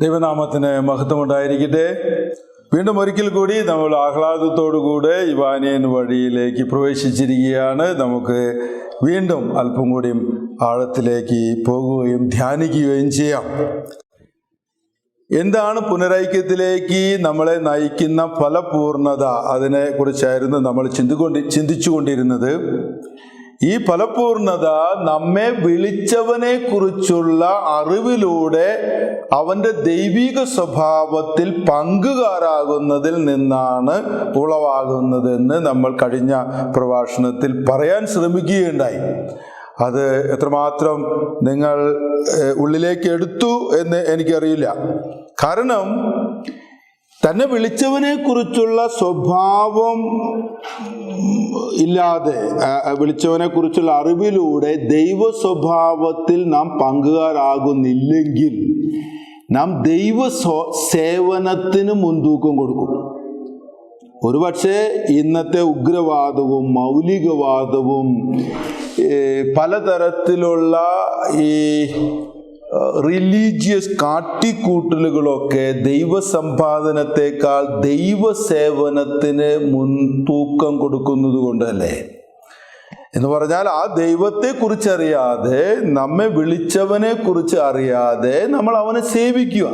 ദൈവനാമത്തിന് മഹത്വമുണ്ടായിരിക്കട്ടെ. വീണ്ടും ഒരിക്കൽ കൂടി നമ്മൾ ആഹ്ലാദത്തോടുകൂടെ ഇവാനിയൻ വഴിയിലേക്ക് പ്രവേശിച്ചിരിക്കുകയാണ്. നമുക്ക് വീണ്ടും അല്പം കൂടി ആഴത്തിലേക്ക് പോകുകയും ധ്യാനിക്കുകയും ചെയ്യാം. എന്താണ് പുനരൈക്യത്തിലേക്ക് നമ്മളെ നയിക്കുന്ന ഫലപൂർണത? അതിനെ കുറിച്ചായിരുന്നു നമ്മൾ ചിന്തിച്ചുകൊണ്ടിരുന്നത്. ഈ ഫലപൂർണത നമ്മെ വിളിച്ചവനെ കുറിച്ചുള്ള അറിവിലൂടെ അവൻ്റെ ദൈവിക സ്വഭാവത്തിൽ പങ്കുകാരാകുന്നതിൽ നിന്നാണ് ഉളവാകുന്നതെന്ന് നമ്മൾ കഴിഞ്ഞ പ്രഭാഷണത്തിൽ പറയാൻ ശ്രമിക്കുകയുണ്ടായി. അത് എത്രമാത്രം നിങ്ങൾ ഉള്ളിലേക്ക് എടുത്തു എന്ന് എനിക്കറിയില്ല. കാരണം തന്നെ വിളിച്ചവനെ കുറിച്ചുള്ള സ്വഭാവം ഇല്ലാതെ, വിളിച്ചവനെ കുറിച്ചുള്ള അറിവിലൂടെ ദൈവ സ്വഭാവത്തിൽ നാം പങ്കുകാരാകുന്നില്ലെങ്കിൽ നാം ദൈവ സേവനത്തിന് മുൻതൂക്കം കൊടുക്കും. ഒരുപക്ഷെ ഇന്നത്തെ ഉഗ്രവാദവും മൗലികവാദവും പലതരത്തിലുള്ള ഈ റിലീജിയസ് കാട്ടിക്കൂട്ടലുകളൊക്കെ ദൈവസമ്പാദനത്തെക്കാൾ ദൈവസേവനത്തിന് മുൻതൂക്കം കൊടുക്കുന്നത് കൊണ്ടല്ലേ. എന്ന് പറഞ്ഞാൽ ആ ദൈവത്തെക്കുറിച്ചറിയാതെ, നമ്മെ വിളിച്ചവനെ കുറിച്ച് അറിയാതെ നമ്മൾ അവനെ സേവിക്കുക.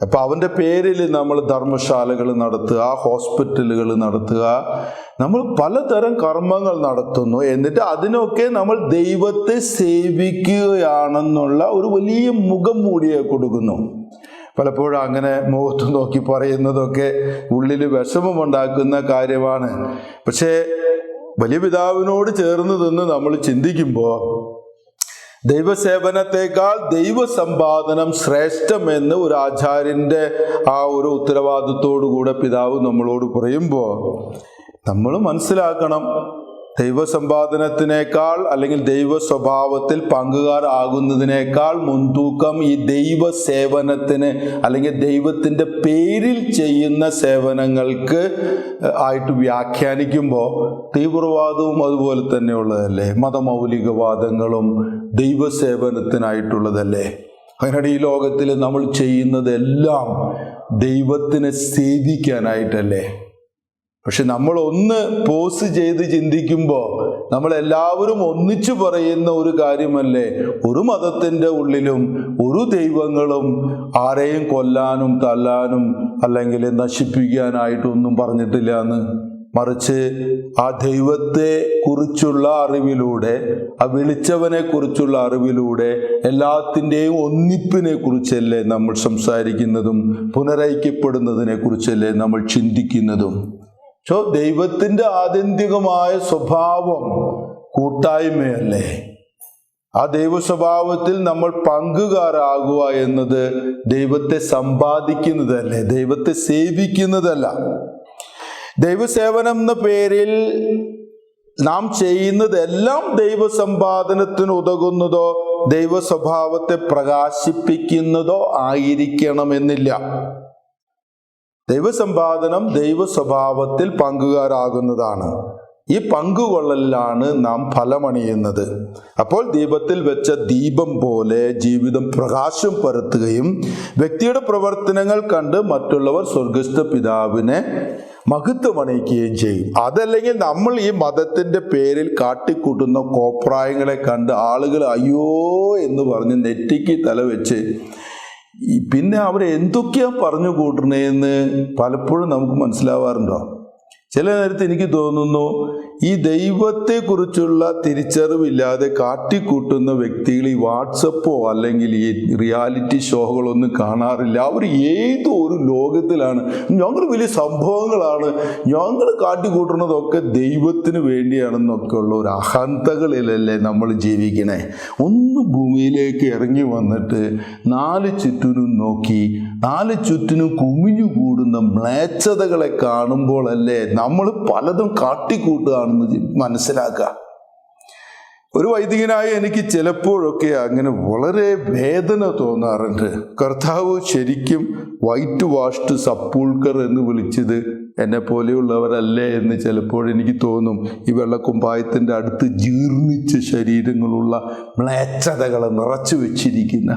അപ്പം അവൻ്റെ പേരിൽ നമ്മൾ ധർമ്മശാലകൾ നടത്തുക, ഹോസ്പിറ്റലുകൾ നടത്തുക, നമ്മൾ പലതരം കർമ്മങ്ങൾ നടത്തുന്നു. എന്നിട്ട് അതിനൊക്കെ നമ്മൾ ദൈവത്തെ സേവിക്കുകയാണെന്നുള്ള ഒരു വലിയ മുഖം മൂടിയെ കൊടുക്കുന്നു. പലപ്പോഴും അങ്ങനെ മുഖത്ത് നോക്കി പറയുന്നതൊക്കെ ഉള്ളിൽ വിഷമമുണ്ടാക്കുന്ന കാര്യമാണ്. പക്ഷേ വലിയ പിതാവിനോട് ചേർന്ന് നിന്ന് നമ്മൾ ചിന്തിക്കുമ്പോൾ ദൈവസേവനത്തെക്കാൾ ദൈവസമ്പാദനം ശ്രേഷ്ഠമെന്ന് ഒരു ആചാര്യൻ്റെ ആ ഒരു ഉത്തരവാദിത്തോടുകൂടെ പിതാവ് നമ്മളോട് പറയുമ്പോൾ നമ്മൾ മനസ്സിലാക്കണം, ദൈവസമ്പാദനത്തിനേക്കാൾ അല്ലെങ്കിൽ ദൈവ സ്വഭാവത്തിൽ പങ്കുകാരാകുന്നതിനേക്കാൾ മുൻതൂക്കം ഈ ദൈവ സേവനത്തിന് അല്ലെങ്കിൽ ദൈവത്തിൻ്റെ പേരിൽ ചെയ്യുന്ന സേവനങ്ങൾക്ക് ആയിട്ട് വ്യാഖ്യാനിക്കുമ്പോൾ തീവ്രവാദവും അതുപോലെ തന്നെയുള്ളതല്ലേ, മതമൗലികവാദങ്ങളും ദൈവസേവനത്തിനായിട്ടുള്ളതല്ലേ. അതിനിടെ ഈ ലോകത്തിൽ നമ്മൾ ചെയ്യുന്നതെല്ലാം ദൈവത്തിനെ സേവിക്കാനായിട്ടല്ലേ. പക്ഷെ നമ്മൾ ഒന്ന് പോസ് ചെയ്ത് ചിന്തിക്കുമ്പോൾ നമ്മളെല്ലാവരും ഒന്നിച്ചു പറയുന്ന ഒരു കാര്യമല്ലേ, ഒരു മതത്തിൻ്റെ ഉള്ളിലും ഒരു ദൈവങ്ങളും ആരെയും കൊല്ലാനും തല്ലാനും അല്ലെങ്കിൽ നശിപ്പിക്കാനായിട്ടൊന്നും പറഞ്ഞിട്ടില്ല എന്ന്. മറിച്ച് ആ ദൈവത്തെ കുറിച്ചുള്ള അറിവിലൂടെ, ആ വിളിച്ചവനെ കുറിച്ചുള്ള അറിവിലൂടെ എല്ലാത്തിൻ്റെയും ഒന്നിപ്പിനെ കുറിച്ചല്ലേ നമ്മൾ സംസാരിക്കുന്നതും പുനരൈക്യപ്പെടുന്നതിനെ കുറിച്ചല്ലേ നമ്മൾ ചിന്തിക്കുന്നതും. ദൈവത്തിൻ്റെ ആത്യന്തികമായ സ്വഭാവം കൂട്ടായ്മയല്ലേ. ആ ദൈവ സ്വഭാവത്തിൽ നമ്മൾ പങ്കുകാരാകുക എന്നത് ദൈവത്തെ സമ്പാദിക്കുന്നതല്ലേ, ദൈവത്തെ സേവിക്കുന്നതല്ല. ദൈവസേവനം എന്ന പേരിൽ നാം ചെയ്യുന്നതെല്ലാം ദൈവസമ്പാദനത്തിന് ഉതകുന്നതോ ദൈവ സ്വഭാവത്തെ പ്രകാശിപ്പിക്കുന്നതോ ആയിരിക്കണമെന്നില്ല. ദൈവസമ്പാദനം ദൈവ സ്വഭാവത്തിൽ പങ്കുകാരാകുന്നതാണ്. ഈ പങ്കുകൊള്ളലിലാണ് നാം ഫലമണിയുന്നത്. അപ്പോൾ ദീപത്തിൽ വെച്ച ദീപം പോലെ ജീവിതം പ്രകാശം പരത്തുകയും വ്യക്തിയുടെ പ്രവർത്തനങ്ങൾ കണ്ട് മറ്റുള്ളവർ സ്വർഗസ്ഥ പിതാവിനെ മഹത്വമണിയിക്കുകയും ചെയ്യും. അതല്ലെങ്കിൽ നമ്മൾ ഈ മതത്തിൻ്റെ പേരിൽ കാട്ടിക്കൂട്ടുന്ന കോപ്രായങ്ങളെ കണ്ട് ആളുകൾ അയ്യോ എന്ന് പറഞ്ഞ് നെറ്റിക്ക് തല വെച്ച് പിന്നെ അവരെ എന്തൊക്കെയാ പറഞ്ഞു കൂട്ടണേന്ന് പലപ്പോഴും നമുക്ക് മനസ്സിലാവാറുണ്ടോ? ചില നേരത്ത് എനിക്ക് തോന്നുന്നു ഈ ദൈവത്തെക്കുറിച്ചുള്ള തിരിച്ചറിവില്ലാതെ കാട്ടിക്കൂട്ടുന്ന വ്യക്തികൾ ഈ വാട്സപ്പോ അല്ലെങ്കിൽ ഈ റിയാലിറ്റി ഷോകളൊന്നും കാണാറില്ല. അവർ ഏതോ ഒരു ലോകത്തിലാണ്. ഞങ്ങൾ വലിയ സംഭവങ്ങളാണ്, ഞങ്ങൾ കാട്ടിക്കൂട്ടുന്നതൊക്കെ ദൈവത്തിന് വേണ്ടിയാണെന്നൊക്കെ ഉള്ള ഒരു അഹന്തകളിലല്ലേ നമ്മൾ ജീവിക്കണേ. ഒന്ന് ഭൂമിയിലേക്ക് ഇറങ്ങി വന്നിട്ട് നാല് ചുറ്റിനും നോക്കി, നാല് ചുറ്റിനും കുമിഞ്ഞുകൂടുന്ന മ്ലേച്ഛതകളെ കാണുമ്പോഴല്ലേ നമ്മൾ പലതും കാട്ടിക്കൂട്ടുകയാണെന്ന് മനസ്സിലാക്കുക. ഒരു വൈദികനായി എനിക്ക് ചിലപ്പോഴൊക്കെ അങ്ങനെ വളരെ വേദന തോന്നാറുണ്ട്. കർത്താവ് ശരിക്കും വൈറ്റ് വാഷ്ഡ് സപ്പൂൾക്കർ എന്ന് വിളിച്ചത് എന്നെ പോലെയുള്ളവരല്ലേ എന്ന് ചിലപ്പോഴെനിക്ക് തോന്നും. ഈ വെള്ളക്കുമ്പായത്തിൻ്റെ അടുത്ത് ജീർണിച്ച ശരീരങ്ങളുള്ള മ്ലേച്ഛതകളെ നിറച്ചു വെച്ചിരിക്കുന്ന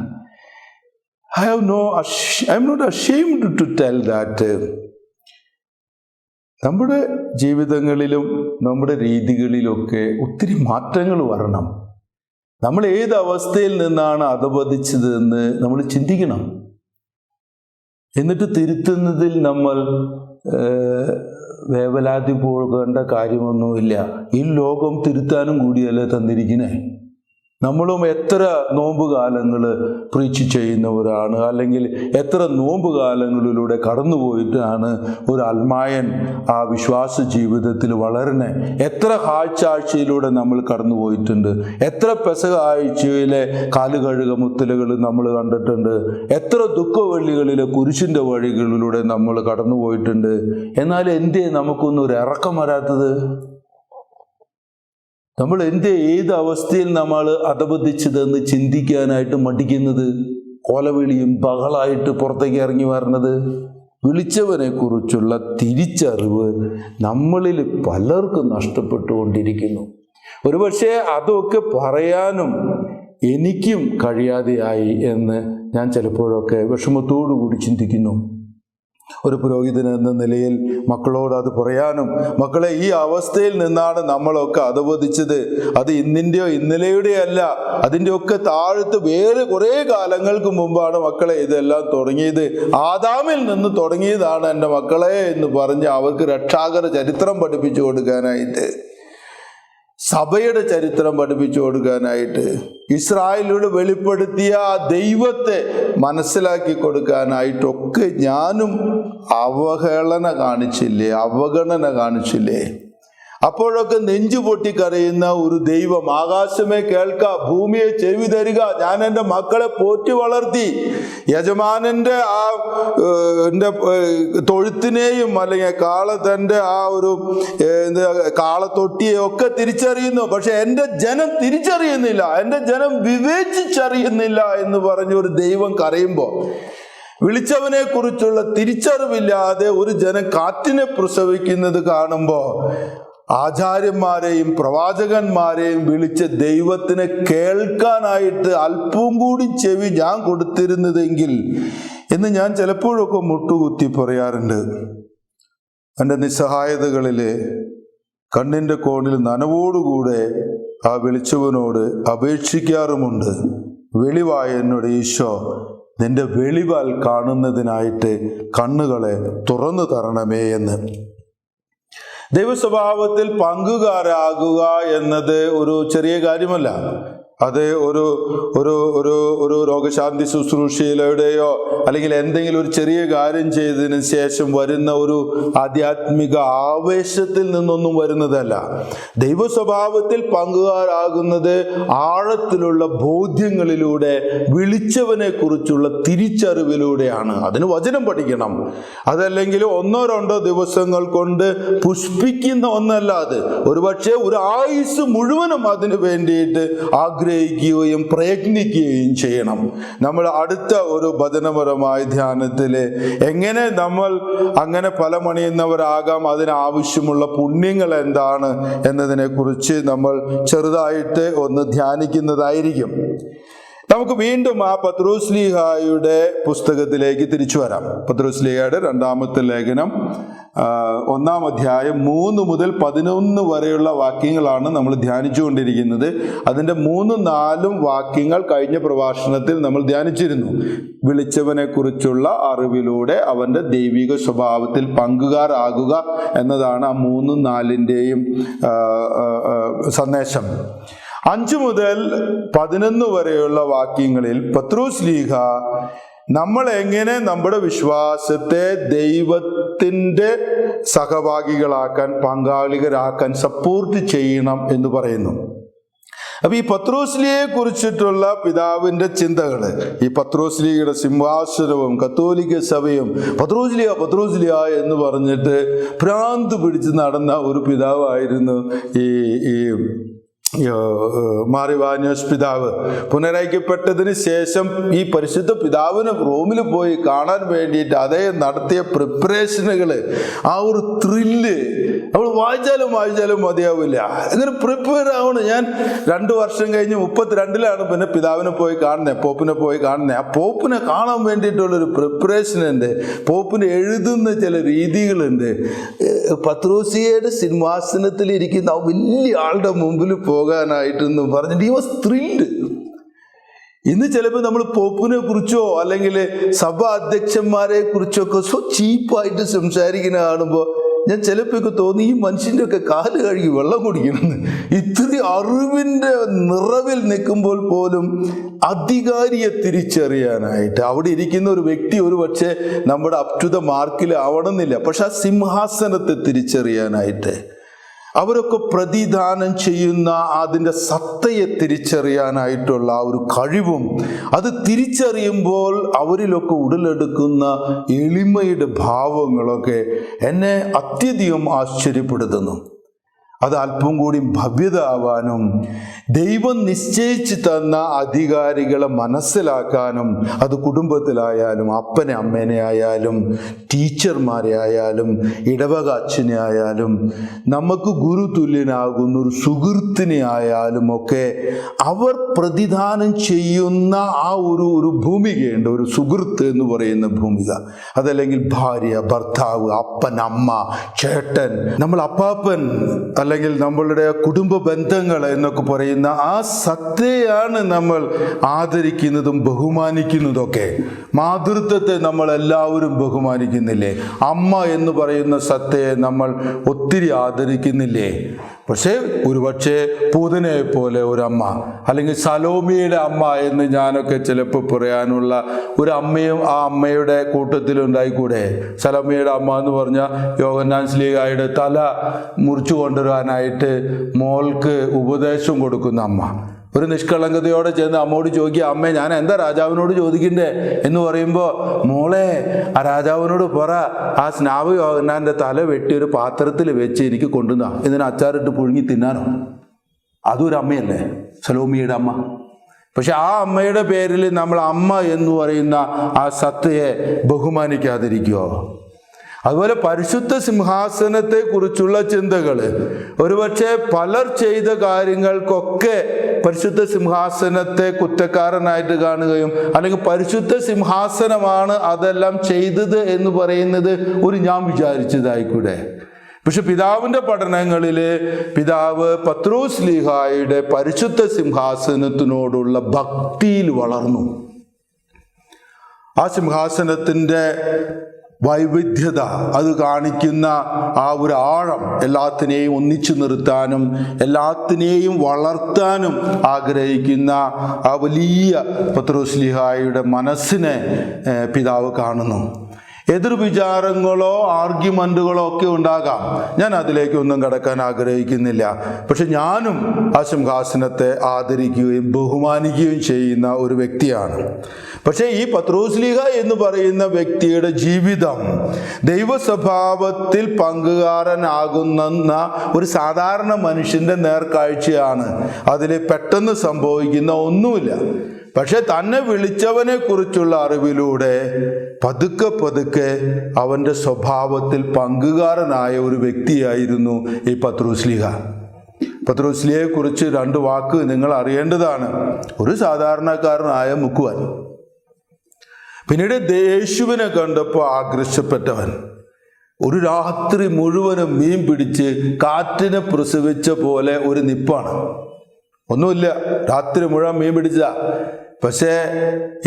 I'm not ashamed to tell that നമ്മുടെ ജീവിതങ്ങളിലും നമ്മുടെ രീതികളിലൊക്കെ ഒത്തിരി മാറ്റങ്ങൾ വരണം. നമ്മൾ ഏത് അവസ്ഥയിൽ നിന്നാണ് അധപതിച്ചത് എന്ന് നമ്മൾ ചിന്തിക്കണം. എന്നിട്ട് തിരുത്തുന്നതിൽ നമ്മൾ വേവലാതി പോകേണ്ട കാര്യമൊന്നുമില്ല. ഈ ലോകം തിരുത്താനും കൂടിയല്ലേ തന്നിരിക്കുന്നേ. നമ്മളും എത്ര നോമ്പ് കാലങ്ങൾ പ്രീച്ച് ചെയ്യുന്നവരാണ്, അല്ലെങ്കിൽ എത്ര നോമ്പ് കാലങ്ങളിലൂടെ കടന്നുപോയിട്ടാണ് ഒരു അൽമായൻ ആ വിശ്വാസ ജീവിതത്തിൽ വളരണേ. എത്ര ആഴ്ചയിലൂടെ നമ്മൾ കടന്നുപോയിട്ടുണ്ട്. എത്ര പെസഹ ആഴ്ചയിലെ കാലുകഴുക മുത്തലുകൾ നമ്മൾ കണ്ടിട്ടുണ്ട്. എത്ര ദുഃഖവള്ളികളിലെ കുരിശിൻ്റെ വഴികളിലൂടെ നമ്മൾ കടന്നുപോയിട്ടുണ്ട്. എന്നാൽ എന്തേ നമുക്കൊന്നും ഒരു ഇറക്കം വരാത്തത്? നമ്മൾ ഏത് അവസ്ഥയിൽ നമ്മൾ അധപതിച്ചതെന്ന് ചിന്തിക്കാനായിട്ട് മടിക്കുന്നത്? കൊലവിളിയും ബഹളായിട്ട് പുറത്തേക്ക് ഇറങ്ങി വരണത്. വിളിച്ചവനെ കുറിച്ചുള്ള തിരിച്ചറിവ് നമ്മളിൽ പലർക്കും നഷ്ടപ്പെട്ടുകൊണ്ടിരിക്കുന്നു. ഒരുപക്ഷെ അതൊക്കെ പറയാനും എനിക്കും കഴിയാതെയായി എന്ന് ഞാൻ ചിലപ്പോഴൊക്കെ വിഷമത്തോടു കൂടി ചിന്തിക്കുന്നു. ഒരു പുരോഹിതൻ എന്ന നിലയിൽ മക്കളോട് അത് പറയാനും, മക്കളെ, ഈ അവസ്ഥയിൽ നിന്നാണ് നമ്മളൊക്കെ അധപതിച്ചത്. അത് ഇന്നിൻ്റെയോ ഇന്നലെയുടെയോ അല്ല, അതിൻ്റെയൊക്കെ താഴത്ത് വേറെ കുറേ കാലങ്ങൾക്ക് മുമ്പാണ് മക്കളെ ഇതെല്ലാം തുടങ്ങിയത്. ആദാമിൽ നിന്ന് തുടങ്ങിയതാണ് എൻ്റെ മക്കളെ എന്ന് പറഞ്ഞ് അവർക്ക് രക്ഷാകര ചരിത്രം പഠിപ്പിച്ചു കൊടുക്കാനായിട്ട്, സഭയുടെ ചരിത്രം പഠിപ്പിച്ചു കൊടുക്കാനായിട്ട്, ഇസ്രായേലിനോട് വെളിപ്പെടുത്തിയ ആ ദൈവത്തെ മനസ്സിലാക്കി കൊടുക്കാനായിട്ടൊക്കെ ഞാനും അവഗണന കാണിച്ചില്ലേ? അപ്പോഴൊക്കെ നെഞ്ചു പൊട്ടിക്കരയുന്ന ഒരു ദൈവം, ആകാശമേ കേൾക്ക, ഭൂമിയെ ചെവി തരിക, ഞാൻ എൻ്റെ മക്കളെ പോറ്റി വളർത്തി, യജമാനൻ്റെ എൻ്റെ തൊഴുത്തിനെയും അല്ലെങ്കിൽ കാളത്തൻ്റെ ആ ഒരു കാളത്തൊട്ടിയെ ഒക്കെ തിരിച്ചറിയുന്നു, പക്ഷെ എൻ്റെ ജനം തിരിച്ചറിയുന്നില്ല, എൻ്റെ ജനം വിവേചിച്ചറിയുന്നില്ല എന്ന് പറഞ്ഞൊരു ദൈവം കരയുമ്പോൾ, വിളിച്ചവനെ കുറിച്ചുള്ള തിരിച്ചറിവില്ലാതെ ഒരു ജനം കാറ്റിനെ പ്രസവിക്കുന്നത് കാണുമ്പോൾ, ആചാര്യന്മാരെയും പ്രവാചകന്മാരെയും വിളിച്ച് ദൈവത്തിനെ കേൾക്കാനായിട്ട് അല്പവും കൂടി ചെവി ഞാൻ കൊടുത്തിരുന്നതെങ്കിൽ എന്ന് ഞാൻ ചിലപ്പോഴൊക്കെ മുട്ടുകുത്തി പറയാറുണ്ട്. എൻ്റെ നിസ്സഹായതകളിൽ കണ്ണിൻ്റെ കോണിൽ നനവോടുകൂടെ ആ വിളിച്ചവനോട് അപേക്ഷിക്കാറുമുണ്ട്. വെളിവായ എന്നോട് ഈശോ, നിന്റെ വെളിവാൽ കാണുന്നതിനായിട്ട് കണ്ണുകളെ തുറന്നു തരണമേ എന്ന്. ദൈവസ്വഭാവത്തിൽ പങ്കുകാരാകുക എന്നത് ഒരു ചെറിയ കാര്യമല്ല. അത് ഒരു രോഗശാന്തി ശുശ്രൂഷയിലൂടെയോ അല്ലെങ്കിൽ എന്തെങ്കിലും ഒരു ചെറിയ കാര്യം ചെയ്തതിന് ശേഷം വരുന്ന ഒരു ആധ്യാത്മിക ആവേശത്തിൽ നിന്നൊന്നും വരുന്നതല്ല. ദൈവസ്വഭാവത്തിൽ പങ്കുകാരാകുന്നത് ആഴത്തിലുള്ള ബോധ്യങ്ങളിലൂടെ, വിളിച്ചവനെ കുറിച്ചുള്ള തിരിച്ചറിവിലൂടെയാണ്. അതിന് വചനം പഠിക്കണം. അതല്ലെങ്കിൽ 1-2 ദിവസങ്ങൾ കൊണ്ട് പുഷ്പിക്കുന്ന ഒന്നല്ല അത്. ഒരുപക്ഷെ ഒരു ആയുസ് മുഴുവനും അതിനു വേണ്ടിയിട്ട് ആഗ്രഹിക്കുകയും പ്രയത്നിക്കുകയും ചെയ്യണം. നമ്മൾ അടുത്ത ഒരു ഭജനപരമായ ധ്യാനത്തിൽ എങ്ങനെ നമ്മൾ അങ്ങനെ ഫലമണിയുന്നവരാകാം, അതിനാവശ്യമുള്ള പുണ്യങ്ങൾ എന്താണ് എന്നതിനെ കുറിച്ച് നമ്മൾ ചെറുതായിട്ട് ഒന്ന് ധ്യാനിക്കുന്നതായിരിക്കും. നമുക്ക് വീണ്ടും ആ പത്രോസ്ലീഹായുടെ പുസ്തകത്തിലേക്ക് തിരിച്ചു വരാം. പത്രോസ്ലീഹയുടെ 2-ാമത്തെ ലേഖനം 1-ാം അധ്യായം 3 മുതൽ 11 വരെയുള്ള വാക്യങ്ങളാണ് നമ്മൾ ധ്യാനിച്ചുകൊണ്ടിരിക്കുന്നത്. അതിൻ്റെ 3-4 വാക്യങ്ങൾ കഴിഞ്ഞ പ്രഭാഷണത്തിൽ നമ്മൾ ധ്യാനിച്ചിരുന്നു. വിളിച്ചവനെ കുറിച്ചുള്ള അറിവിലൂടെ അവൻ്റെ ദൈവിക സ്വഭാവത്തിൽ പങ്കുകാരാകുക എന്നതാണ് ആ 3-4ൻ്റെയും സന്ദേശം. 5 മുതൽ 11 വരെയുള്ള വാക്യങ്ങളിൽ പത്രോസ്ലീഹ നമ്മൾ എങ്ങനെ നമ്മുടെ വിശ്വാസത്തെ ദൈവത്തിൻ്റെ സഹഭാഗികളാക്കാൻ, പങ്കാളികരാക്കാൻ സപ്പോർട്ട് ചെയ്യണം എന്ന് പറയുന്നു. അപ്പൊ ഈ പത്രോസ്ലിയെ കുറിച്ചിട്ടുള്ള പിതാവിന്റെ ചിന്തകൾ, ഈ പത്രോസ്ലിയുടെ സിംഹാസനവും കത്തോലിക്ക സഭയും പത്രോസ്ലിയ എന്ന് പറഞ്ഞിട്ട് ഭ്രാന്ത് പിടിച്ച് നടന്ന ഒരു പിതാവായിരുന്നു ഈ മാർ ഇവാനിയോസ് പിതാവ് പുനരയിക്കപ്പെട്ടതിന് ശേഷം ഈ പരിശുദ്ധ പിതാവിനെ റോമിൽ പോയി കാണാൻ വേണ്ടിയിട്ട് അദ്ദേഹം നടത്തിയ പ്രിപ്പറേഷനുകൾ, ആ ഒരു ത്രില്ല് നമ്മൾ വായിച്ചാലും മതിയാവില്ല. ഇങ്ങനെ പ്രിപ്പയർ ആവണം. ഞാൻ 2 വർഷം കഴിഞ്ഞ് 32-ലാണ് പിന്നെ പിതാവിനെ പോയി കാണുന്നത്, പോപ്പിനെ പോയി കാണുന്നത്. ആ പോപ്പിനെ കാണാൻ വേണ്ടിയിട്ടുള്ളൊരു പ്രിപ്പറേഷൻ ഉണ്ട്. പോപ്പിന് എഴുതുന്ന ചില രീതികളുണ്ട്. പത്രോസിയുടെ സിംഹാസനത്തിൽ ഇരിക്കുന്ന ആ വലിയ ആളുടെ മുമ്പിൽ പോകാനായിട്ടെന്ന് പറഞ്ഞിട്ട് ഈ വാസ് ത്രില്ഡ്. ഇന്ന് ചിലപ്പോൾ നമ്മൾ പോപ്പിനെ കുറിച്ചോ അല്ലെങ്കിൽ സഭാ അധ്യക്ഷന്മാരെ കുറിച്ചോ ഒക്കെ സോ ചീപ്പായിട്ട് സംസാരിക്കുന്ന കാണുമ്പോൾ ഞാൻ ചിലപ്പോൾ തോന്നി ഈ മനുഷ്യൻ്റെ ഒക്കെ കാല് കഴുകി വെള്ളം കുടിക്കണമെന്ന്. ഇത്തിരി അറിവിൻ്റെ നിറവിൽ നിൽക്കുമ്പോൾ പോലും അധികാരിയെ തിരിച്ചറിയാനായിട്ട് അവിടെ ഇരിക്കുന്ന ഒരു വ്യക്തി ഒരു പക്ഷേ നമ്മുടെ അപ് ടു ദ മാർക്കിൽ ആവണമെന്നില്ല, പക്ഷെ ആ സിംഹാസനത്തെ തിരിച്ചറിയാനായിട്ട്, അവരൊക്കെ പ്രതിദാനം ചെയ്യുന്ന അതിൻ്റെ സത്തയെ തിരിച്ചറിയാനായിട്ടുള്ള ആ ഒരു കഴിവും, അത് തിരിച്ചറിയുമ്പോൾ അവരിലൊക്കെ ഉടലെടുക്കുന്ന എളിമയുടെ ഭാവങ്ങളൊക്കെ എന്നെ അത്യധികം ആശ്ചര്യപ്പെടുത്തുന്നു. അത് അല്പം കൂടി ഭവ്യത ആവാനും ദൈവം നിശ്ചയിച്ച് തന്ന അധികാരികളെ മനസ്സിലാക്കാനും, അത് കുടുംബത്തിലായാലും അപ്പനെ അമ്മേനെ ആയാലും ടീച്ചർമാരെ ആയാലും ഇടവക അച്ഛനെ ആയാലും നമുക്ക് ഗുരുതുല്യനാകുന്ന ഒരു സുഹൃത്തിനെ ആയാലും ഒക്കെ അവർ പ്രതിദാനം ചെയ്യുന്ന ആ ഒരു ഭൂമികയുണ്ട്, ഒരു സുഹൃത്ത് എന്ന് പറയുന്ന ഭൂമിക. അതല്ലെങ്കിൽ ഭാര്യ, ഭർത്താവ്, അപ്പൻ, അമ്മ, ചേട്ടൻ, നമ്മൾ അപ്പാപ്പൻ, അല്ലെങ്കിൽ നമ്മളുടെ കുടുംബ ബന്ധങ്ങൾ എന്നൊക്കെ പറയുന്ന ആ സത്തയാണ് നമ്മൾ ആദരിക്കുന്നതും ബഹുമാനിക്കുന്നതൊക്കെ. മാതൃത്വത്തെ നമ്മൾ എല്ലാവരും ബഹുമാനിക്കുന്നില്ലേ? അമ്മ എന്ന് പറയുന്ന സത്തയെ നമ്മൾ ഒത്തിരി ആദരിക്കുന്നില്ലേ? പക്ഷേ ഒരുപക്ഷെ പൂതനയെ പോലെ ഒരമ്മ, അല്ലെങ്കിൽ സലോമിയുടെ അമ്മ എന്ന് ഞാനൊക്കെ ചിലപ്പോൾ പറയാനുള്ള ഒരു അമ്മയും ആ അമ്മയുടെ കൂട്ടത്തിലുണ്ടായിക്കൂടെ? സലോമിയുടെ അമ്മ എന്ന് പറഞ്ഞാൽ യോഹന്നാൻ ശ്ലീഹായുടെ തല മുറിച്ചു കൊണ്ടുവരാനായിട്ട് മോൾക്ക് ഉപദേശം കൊടുക്കുന്ന അമ്മ. ഒരു നിഷ്കളങ്കതയോടെ ചെന്ന് അമ്മോട് ചോദിക്കുക, അമ്മേ ഞാൻ എന്താ രാജാവിനോട് ചോദിക്കണ്ടേ എന്ന് പറയുമ്പോൾ, മോളെ ആ രാജാവിനോട് പറ ആ സ്നാവ് യോഹന്നാൻ്റെ തല വെട്ടി ഒരു പാത്രത്തിൽ വെച്ച് എനിക്ക് കൊണ്ടുവന്നാ, ഇതിന് അച്ചാറിട്ട് പുഴുങ്ങി തിന്നാനോ? അതൊരു അമ്മയല്ലേ, സലോമിയുടെ അമ്മ. പക്ഷെ ആ അമ്മയുടെ പേരിൽ നമ്മൾ അമ്മ എന്ന് പറയുന്ന ആ സത്തയെ ബഹുമാനിക്കാതിരിക്കുമോ? അതുപോലെ പരിശുദ്ധ സിംഹാസനത്തെ കുറിച്ചുള്ള ചിന്തകൾ, ഒരുപക്ഷെ പലർ ചെയ്ത കാര്യങ്ങൾക്കൊക്കെ പരിശുദ്ധ സിംഹാസനത്തെ കുറ്റക്കാരനായിട്ട് കാണുകയും, അല്ലെങ്കിൽ പരിശുദ്ധ സിംഹാസനമാണ് അതെല്ലാം ചെയ്തത് എന്ന് പറയുന്നത് ഒരു ഞാൻ വിചാരിച്ചതായിക്കൂടെ? പക്ഷെ പിതാവിൻ്റെ പഠനങ്ങളിൽ പിതാവ് പത്രോസ് ശ്ലീഹായുടെ പരിശുദ്ധ സിംഹാസനത്തിനോടുള്ള ഭക്തിയിൽ വളർന്നു. ആ സിംഹാസനത്തിൻ്റെ വൈവിധ്യത, അത് കാണിക്കുന്ന ആ ഒരു ആഴം, എല്ലാത്തിനെയും ഒന്നിച്ചു നിർത്താനും എല്ലാത്തിനെയും വളർത്താനും ആഗ്രഹിക്കുന്ന ആ വലിയ പത്രോസ് ശ്ലീഹായുടെ മനസ്സിനെ പിതാവ് കാണുന്നു. എതിർ വിചാരങ്ങളോ ആർഗ്യുമെന്റുകളോ ഒക്കെ ഉണ്ടാകാം, ഞാൻ അതിലേക്കൊന്നും കടക്കാൻ ആഗ്രഹിക്കുന്നില്ല. പക്ഷെ ഞാനും ആ സിംഹാസനത്തെ ആദരിക്കുകയും ബഹുമാനിക്കുകയും ചെയ്യുന്ന ഒരു വ്യക്തിയാണ്. പക്ഷേ ഈ പത്രോസ് ശ്ലീഹ എന്ന് പറയുന്ന വ്യക്തിയുടെ ജീവിതം ദൈവസ്വഭാവത്തിൽ പങ്കുകാരനാകുന്ന ഒരു സാധാരണ മനുഷ്യൻ്റെ നേർക്കാഴ്ചയാണ്. അതിൽ പെട്ടെന്ന് സംഭവിക്കുന്ന ഒന്നുമില്ല. പക്ഷെ തന്നെ വിളിച്ചവനെ കുറിച്ചുള്ള അറിവിലൂടെ പതുക്കെ പതുക്കെ അവൻ്റെ സ്വഭാവത്തിൽ പങ്കുകാരനായ ഒരു വ്യക്തിയായിരുന്നു ഈ പത്രോസ് ശ്ലീഹ. പത്രോസ് ശ്ലീഹയെ കുറിച്ച് 2 വാക്ക് നിങ്ങൾ അറിയേണ്ടതാണ്. ഒരു സാധാരണക്കാരനായ മുക്കുവൻ, പിന്നീട് യേശുവിനെ കണ്ടപ്പോൾ ആകർഷിക്കപ്പെട്ടവൻ, ഒരു രാത്രി മുഴുവനും മീൻ പിടിച്ച് കാറ്റിനെ പ്രസവിച്ച പോലെ ഒരു നിപ്പാണ്. ഒന്നുമില്ല, രാത്രി മുഴുവൻ മീൻ പിടിച്ച. പക്ഷേ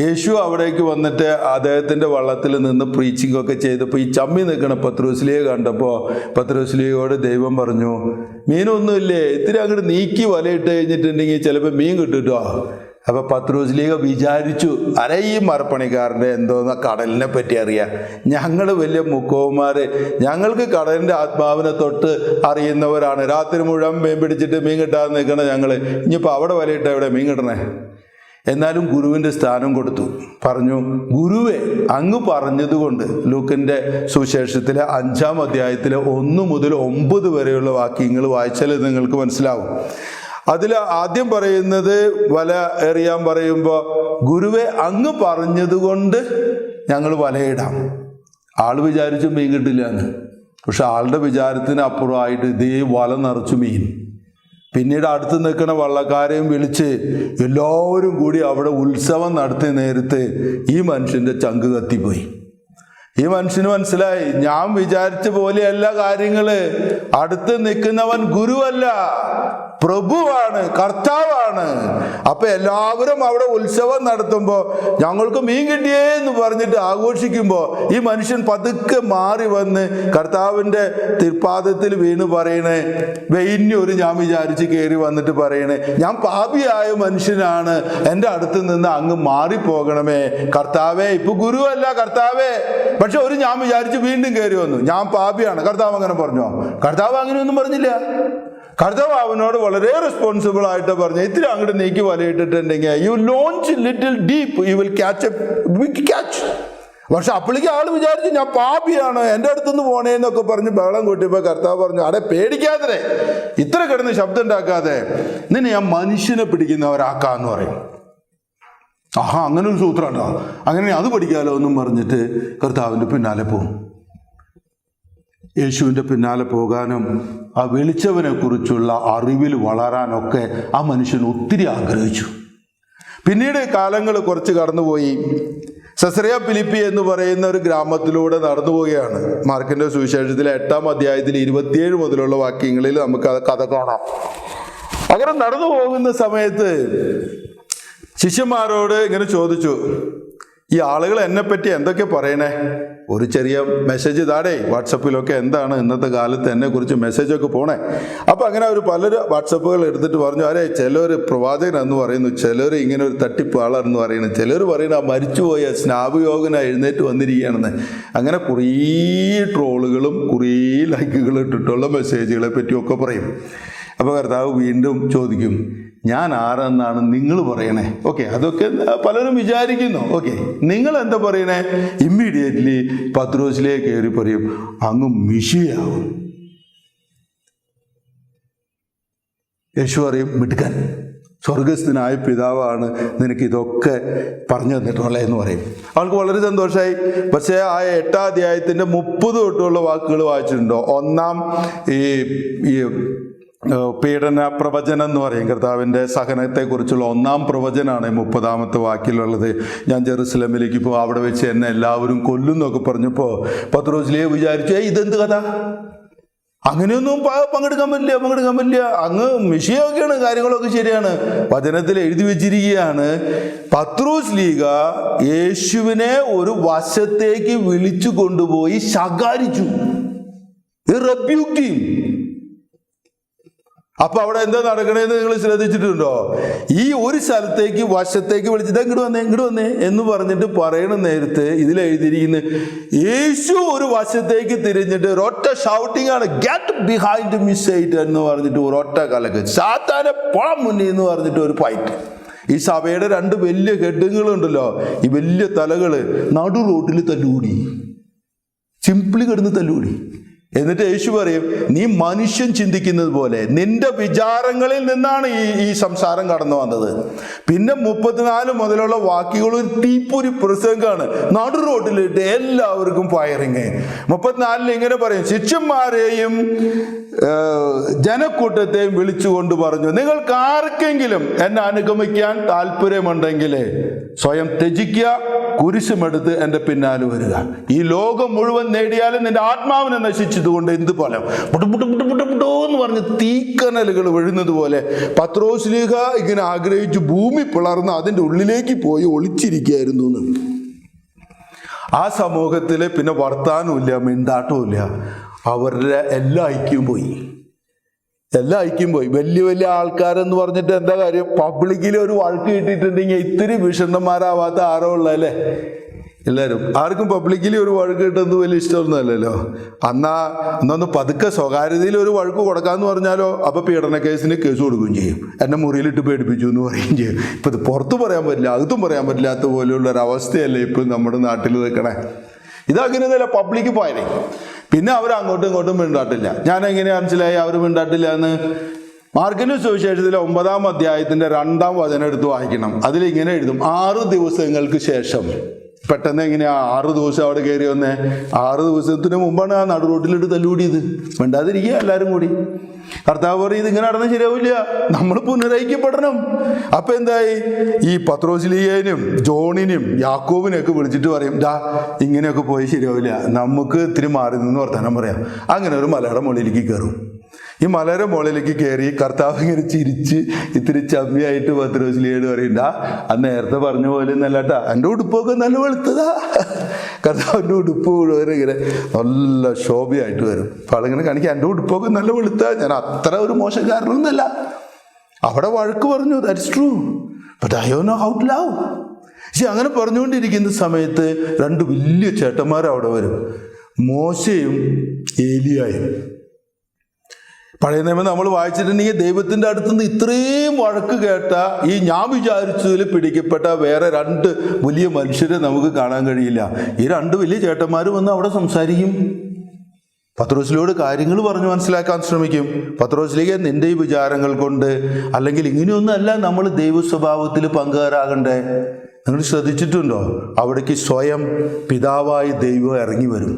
യേശു അവിടേക്ക് വന്നിട്ട് അദ്ദേഹത്തിൻ്റെ വള്ളത്തിൽ നിന്ന് പ്രീച്ചിങ് ഒക്കെ ചെയ്തപ്പോൾ ഈ ചമ്മി നിൽക്കണ പത്രോസ് ശ്ലീഹയെ കണ്ടപ്പോൾ പത്രോസ് ശ്ലീഹയോട് ദൈവം പറഞ്ഞു, മീനൊന്നുമില്ലേ, ഇത്തിരി അങ്ങോട്ട് നീക്കി വലയിട്ട് കഴിഞ്ഞിട്ടുണ്ടെങ്കിൽ ചിലപ്പോൾ മീൻ കിട്ടുട്ടോ. അപ്പോൾ പത്രോസ് ശ്ലീഹ വിചാരിച്ചു, ഈ മരപ്പണിക്കാരൻ്റെ എന്തോന്ന കടലിനെ പറ്റി അറിയാം, ഞങ്ങൾ വലിയ മുക്കോമാർ, ഞങ്ങൾക്ക് കടലിൻ്റെ ആത്മാവിനെ തൊട്ട് അറിയുന്നവരാണ്. രാത്രി മുഴുവൻ മീൻ പിടിച്ചിട്ട് മീൻ കിട്ടാതെ നിൽക്കണ ഞങ്ങൾ, ഇനിയിപ്പോൾ അവിടെ വലയിട്ട് എവിടെ മീൻ കിട്ടണേ? എന്നാലും ഗുരുവിൻ്റെ സ്ഥാനം കൊടുത്തു. പറഞ്ഞു, ഗുരുവേ അങ്ങ് പറഞ്ഞതുകൊണ്ട്. ലൂക്കിൻ്റെ സുവിശേഷത്തിലെ 5-ാം അധ്യായത്തിലെ 1 മുതൽ 9 വരെയുള്ള വാക്യങ്ങൾ വായിച്ചാൽ നിങ്ങൾക്ക് മനസ്സിലാവും. അതിൽ ആദ്യം പറയുന്നത് വല എറിയാൻ പറയുമ്പോൾ, ഗുരുവെ അങ്ങ് പറഞ്ഞതുകൊണ്ട് ഞങ്ങൾ വലയിടാം. ആള് വിചാരിച്ചു മീൻ കിട്ടില്ല എന്ന്. പക്ഷെ ആളുടെ വിചാരത്തിന് അപ്പുറമായിട്ട് ഇതേ വല നിറച്ചു മീൻ. പിന്നീട് അടുത്ത് നിൽക്കുന്ന വള്ളക്കാരെയും വിളിച്ച് എല്ലാവരും കൂടി അവിടെ ഉത്സവം നടത്തിയ നേരത്ത് ഈ മനുഷ്യൻ്റെ ചങ്ക് കത്തിപ്പോയി. ഈ മനുഷ്യന് മനസ്സിലായി, ഞാൻ വിചാരിച്ച പോലെയല്ല കാര്യങ്ങള്. അടുത്ത് നിൽക്കുന്നവൻ ഗുരുവല്ല, പ്രഭുവാണ്, കർത്താവാണ്. അപ്പൊ എല്ലാവരും അവിടെ ഉത്സവം നടത്തുമ്പോ ഞങ്ങൾക്ക് മീൻ കിട്ടിയേ എന്ന് പറഞ്ഞിട്ട് ആഘോഷിക്കുമ്പോ ഈ മനുഷ്യൻ പതുക്കെ മാറി വന്ന് കർത്താവിന്റെ തിരുപ്പാദത്തിൽ വീണ് പറയണേ, വെയിന്നൊരു ഞാൻ വിചാരിച്ച് കയറി വന്നിട്ട് പറയണേ, ഞാൻ പാപിയായ മനുഷ്യനാണ്, എൻ്റെ അടുത്ത് നിന്ന് അങ്ങ് മാറിപ്പോകണമേ കർത്താവേ. ഇപ്പൊ ഗുരുവല്ല കർത്താവേ, പക്ഷെ ഒരു ഞാൻ വിചാരിച്ച് വീണ്ടും കയറി വന്നു, ഞാൻ പാപിയാണ്. കർത്താവ് അങ്ങനെ പറഞ്ഞോ? കർത്താവ് അങ്ങനെയൊന്നും പറഞ്ഞില്ല. കർത്താവ് അവനോട് വളരെ റെസ്പോൺസിബിൾ ആയിട്ട് പറഞ്ഞു, ഇത്തിരി അങ്ങോട്ട് നീക്കി വലയിട്ടിട്ടുണ്ടെങ്കിൽ you launch little deep, you will catch a big catch. പക്ഷെ അപ്പോഴേക്കും ആള് വിചാരിച്ചു ഞാൻ പാപിയാണ്, എൻ്റെ അടുത്തുനിന്ന് പോണേന്നൊക്കെ പറഞ്ഞ് ബഹളം കൂട്ടിയപ്പോൾ കർത്താവ് പറഞ്ഞു, അടെ പേടിക്കാതെ, ഇത്ര കിടന്ന് ശബ്ദം ഉണ്ടാക്കാതെ, നിന്നെ ഞാൻ മനുഷ്യനെ പിടിക്കുന്നവരാക്കാന്ന് പറയും. ആഹാ, അങ്ങനെ ഒരു സൂത്രമുണ്ടോ? അങ്ങനെ അത് പഠിക്കാലോ എന്നും പറഞ്ഞിട്ട് കർത്താവിൻ്റെ പിന്നാലെ പോകും. യേശുവിൻ്റെ പിന്നാലെ പോകാനും ആ വിളിച്ചവനെ കുറിച്ചുള്ള അറിവിൽ വളരാനൊക്കെ ആ മനുഷ്യൻ ഒത്തിരി ആഗ്രഹിച്ചു. പിന്നീട് കാലങ്ങൾ കുറച്ച് കടന്നുപോയി. സെസറിയ ഫിലിപ്പി എന്ന് പറയുന്ന ഒരു ഗ്രാമത്തിലൂടെ നടന്നു പോവുകയാണ്. മാർക്കിന്റെ സുവിശേഷത്തിലെ 8-ാം അധ്യായത്തിൽ 27 മുതലുള്ള വാക്യങ്ങളിൽ നമുക്ക് ആ കഥ കാണാം. അങ്ങനെ നടന്നു പോകുന്ന സമയത്ത് ശിഷ്യന്മാരോട് ഇങ്ങനെ ചോദിച്ചു, ഈ ആളുകൾ എന്നെപ്പറ്റി എന്തൊക്കെ പറയണേ? ഒരു ചെറിയ മെസ്സേജ് താടേ വാട്സപ്പിലൊക്കെ, എന്താണ് ഇന്നത്തെ കാലത്ത് എന്നെ കുറിച്ച് മെസ്സേജൊക്കെ പോണേ. അപ്പം അങ്ങനെ അവർ പലരും വാട്സപ്പുകൾ എടുത്തിട്ട് പറഞ്ഞു, അരെ ചിലർ പ്രവാചകൻ എന്ന് പറയുന്നു, ചിലർ ഇങ്ങനെ ഒരു തട്ടിപ്പ് ആളെന്ന് പറയുന്നു, ചിലർ പറയുന്നു ആ മരിച്ചുപോയ സ്നാപയോഗന എഴുന്നേറ്റ് വന്നിരിക്കുകയാണെന്ന്. അങ്ങനെ കുറേ ട്രോളുകളും കുറേ ലൈക്കുകളും ഇട്ടിട്ടുള്ള മെസ്സേജുകളെ പറ്റിയൊക്കെ പറയും. അപ്പോൾ കർത്താവ് വീണ്ടും ചോദിക്കും, ഞാൻ ആരെന്നാണ് നിങ്ങൾ പറയണേ? ഓക്കെ, അതൊക്കെ പലരും വിചാരിക്കുന്നു. ഓക്കെ, നിങ്ങൾ എന്താ പറയണേ? ഇമ്മീഡിയറ്റ്ലി പത്രോസിലേക്ക് കയറി പറയും, അങ്ങ് മിശിയാവും. യേശു പറയും, മിടുക്കൻ, സ്വർഗസ്ഥനായ പിതാവാണ് നിനക്ക് ഇതൊക്കെ പറഞ്ഞു തന്നിട്ടുള്ളതെന്ന് പറയും. അവൾക്ക് വളരെ സന്തോഷമായി. പക്ഷേ ആ 8-ാം അധ്യായത്തിൻ്റെ 30 തൊട്ടുള്ള വാക്കുകൾ വായിച്ചിട്ടുണ്ടോ? ഒന്നാം ഈ പീഡന പ്രവചനം എന്ന് പറയും, കർത്താവിൻ്റെ സഹനത്തെക്കുറിച്ചുള്ള 1-ാം പ്രവചനമാണ് 30-ാമത്തെ വാക്കിലുള്ളത്. ഞാൻ ജെറുസലേമിലേക്ക് പോകും, അവിടെ വെച്ച് എന്നെ എല്ലാവരും കൊല്ലും എന്നൊക്കെ പറഞ്ഞപ്പോൾ പത്രോസിലേ വിചാരിച്ചു, ഇതെന്ത് കഥ? അങ്ങനെയൊന്നും പങ്കെടുക്കാൻ പറ്റില്ല. അങ്ങ് മിശിയൊക്കെയാണ്, കാര്യങ്ങളൊക്കെ ശരിയാണ്. വചനത്തിൽ എഴുതി വെച്ചിരിക്കുകയാണ്, പത്രോസ് ലീഗ യേശുവിനെ ഒരു വശത്തേക്ക് വിളിച്ചു കൊണ്ടുപോയി ശകാരിച്ചു, റെബ്യൂക്ട് ചെയ്യും. അപ്പൊ അവിടെ എന്താ നടക്കണേന്ന് നിങ്ങൾ ശ്രദ്ധിച്ചിട്ടുണ്ടോ? ഈ ഒരു സ്ഥലത്തേക്ക് വശത്തേക്ക് വിളിച്ചിട്ട് ഇങ്ങോട്ട് വന്നേ എന്ന് പറഞ്ഞിട്ട് പറയണ നേരത്ത് ഇതിലെഴുതിയിരിക്കുന്നത്, യേശു ഒരു വശത്തേക്ക് തിരിഞ്ഞിട്ട് ഒരൊറ്റ ഷൗട്ടിംഗ് ആണ്, ഗെറ്റ് ബിഹൈൻഡ് മി സൈറ്റൻ എന്ന് പറഞ്ഞിട്ട് ഒരൊറ്റ കലക്ക്, സാത്താനെ പോണം മുന്നിൽ എന്ന് പറഞ്ഞിട്ട് ഒരു ഫൈറ്റ്. ഈ സഭയുടെ 2 വലിയ ഹെഡുകളുണ്ടല്ലോ, ഈ വലിയ തലകള് നടു റോട്ടിൽ തല്ലുകൂടി, സിംപിളി കിടന്ന് തല്ലുകൂടി. എന്നിട്ട് യേശു പറയും, നീ മനുഷ്യൻ ചിന്തിക്കുന്നത് പോലെ നിന്റെ വിചാരങ്ങളിൽ നിന്നാണ് ഈ സംസാരം കടന്നു വന്നത്. പിന്നെ 34 മുതലുള്ള വാക്യങ്ങൾ ഒരു തീപ്പൊരി പ്രസംഗമാണ്, നടു റോട്ടിലിട്ട് എല്ലാവർക്കും ഫയറിങ്. 34 ഇങ്ങനെ പറയും, ശിഷ്യന്മാരെയും ജനക്കൂട്ടത്തെയും വിളിച്ചുകൊണ്ട് പറഞ്ഞു, നിങ്ങൾക്ക് ആർക്കെങ്കിലും എന്നെ അനുഗമിക്കാൻ താല്പര്യമുണ്ടെങ്കിൽ സ്വയം ത്യജിക്കുക, കുരിശുമെടുത്ത് എൻ്റെ പിന്നാലെ വരിക. ഈ ലോകം മുഴുവൻ നേടിയാലും നിന്റെ ആത്മാവിനെ നശിച്ചതുകൊണ്ട് എന്ത് ഫലം? എന്ന് പറഞ്ഞ് തീക്കനലുകൾ വീഴുന്നത് പോലെ പത്രോസ്ലീഹ ഇങ്ങനെ ആഗ്രഹിച്ചു ഭൂമി പിളർന്ന് അതിൻ്റെ ഉള്ളിലേക്ക് പോയി ഒളിച്ചിരിക്കുകയായിരുന്നു. ആ സമൂഹത്തിൽ പിന്നെ വർത്താനമില്ല, മിണ്ടാട്ടമില്ല. അവരുടെ എല്ലാ ഐക്യവും പോയി. വലിയ വലിയ ആൾക്കാരെന്ന് പറഞ്ഞിട്ട് എന്താ കാര്യം? പബ്ലിക്കിൽ ഒരു വഴക്ക് കിട്ടിയിട്ടുണ്ടെങ്കിൽ ഇത്തിരി വിഷണ്ണന്മാരാവാത്ത ആരോ ഉള്ളതല്ലേ എല്ലാവരും? ആർക്കും പബ്ലിക്കലി ഒരു വഴക്ക് കിട്ടുന്നത് വലിയ ഇഷ്ടമൊന്നുമല്ലല്ലോ. അന്നൊന്ന് പതുക്കെ സ്വകാര്യതയിൽ ഒരു വഴക്ക് കൊടുക്കാമെന്ന് പറഞ്ഞാലോ അപ്പോൾ പീഡന കേസിന് കേസ് കൊടുക്കുകയും ചെയ്യും, എന്നെ മുറിയിലിട്ട് പേടിപ്പിച്ചു എന്ന് പറയുകയും ചെയ്യും. ഇപ്പം ഇത് പുറത്ത് പറയാൻ പറ്റില്ല, അകത്തും പറയാൻ പറ്റില്ലാത്ത പോലെയുള്ള ഒരവസ്ഥയല്ലേ ഇപ്പം നമ്മുടെ നാട്ടിൽ നിൽക്കണേ. ഇതങ്ങനെയൊന്നുമല്ല, പബ്ലിക്ക് പോയതേ. പിന്നെ അവർ അങ്ങോട്ടും ഇങ്ങോട്ടും മിണ്ടാട്ടില്ല. ഞാൻ എങ്ങനെയാ മനസ്സിലായി അവർ മിണ്ടാട്ടില്ല എന്ന്? മാർക്കിന്റെ സുവിശേഷത്തിലെ 9-ാം അധ്യായത്തിന്റെ 2-ാം വചനം എടുത്ത് വായിക്കണം. അതിലിങ്ങനെ എഴുതും, 6 ദിവസങ്ങൾക്ക് ശേഷം. പെട്ടെന്ന് എങ്ങനെയാ 6 ദിവസം അവിടെ കയറി വന്നേ? 6 ദിവസത്തിന് മുമ്പാണ് ആ നടു റോട്ടിലിട്ട് തല്ലുകൂടിയത്. വേണ്ടാതിരിക്കുക എല്ലാവരും കൂടി. കർത്താവ് പറയും, ഇതിങ്ങനെ നടന്നാൽ ശരിയാവില്ല, നമ്മൾ പുനരൈക്യപ്പെടണം. അപ്പൊ എന്തായി? ഈ പത്രോസ്ലീഹേനും ജോണിനും യാക്കോബിനെയൊക്കെ വിളിച്ചിട്ട് പറയും, ഇങ്ങനെയൊക്കെ പോയി ശരിയാവില്ല, നമുക്ക് ഇത്തിരി മാറി നിന്ന് വർത്താനം പറയാം. അങ്ങനെ ഒരു മലയുടെ മുകളിലേക്ക് കയറും. ഈ മലയുടെ മുകളിലേക്ക് കയറി കർത്താവ് ഇങ്ങനെ ചിരിച്ച് ഇത്തിരി ചമ്മിയായിട്ട് പത്രോസ്ലീഹയോട് പറയണ്ട, അത് നേരത്തെ പറഞ്ഞ പോലെ നല്ലട്ടാ, എൻ്റെ ഉടുപ്പൊക്കെ നല്ല വെളുത്തതാ. കർത്താവിൻ്റെ ഉടുപ്പ് മുഴുവൻ ഇങ്ങനെ നല്ല ശോഭയായിട്ട് വരും. അപ്പോൾ ആളിങ്ങനെ കാണിക്കുക, എൻ്റെ ഉടുപ്പൊക്കെ നല്ല വെളുത്താ, ഞാൻ അത്ര ഒരു മോശക്കാരനൊന്നുമല്ല. അവിടെ വഴക്ക് പറഞ്ഞു, that's true, but I don't know how to love. പക്ഷെ അങ്ങനെ പറഞ്ഞുകൊണ്ടിരിക്കുന്ന സമയത്ത് 2 വലിയ ചേട്ടന്മാർ അവിടെ വരും, മോശയും ഏലിയായും. പഴയ നിയമം നമ്മൾ വായിച്ചിട്ടുണ്ടെങ്കിൽ ദൈവത്തിൻ്റെ അടുത്തുനിന്ന് ഇത്രയും വഴക്ക് കേട്ട ഈ ഞാൻ വിചാരിച്ചതിൽ പിടിക്കപ്പെട്ട വേറെ 2 വലിയ മനുഷ്യരെ നമുക്ക് കാണാൻ കഴിയില്ല. ഈ 2 വലിയ ചേട്ടന്മാർ വന്ന് അവിടെ സംസാരിക്കും, പത്രോസ്ലീഹയോട് കാര്യങ്ങൾ പറഞ്ഞു മനസ്സിലാക്കാൻ ശ്രമിക്കും. പത്രോസ്ലീഹ, നിന്റെ ഈ വിചാരങ്ങൾ കൊണ്ട് അല്ലെങ്കിൽ ഇങ്ങനെയൊന്നുമല്ല നമ്മൾ ദൈവ സ്വഭാവത്തിൽ പങ്കുകാരാകണ്ടേ. നിങ്ങൾ ശ്രദ്ധിച്ചിട്ടുണ്ടോ? അവിടേക്ക് സ്വയം പിതാവായി ദൈവം ഇറങ്ങി വരും.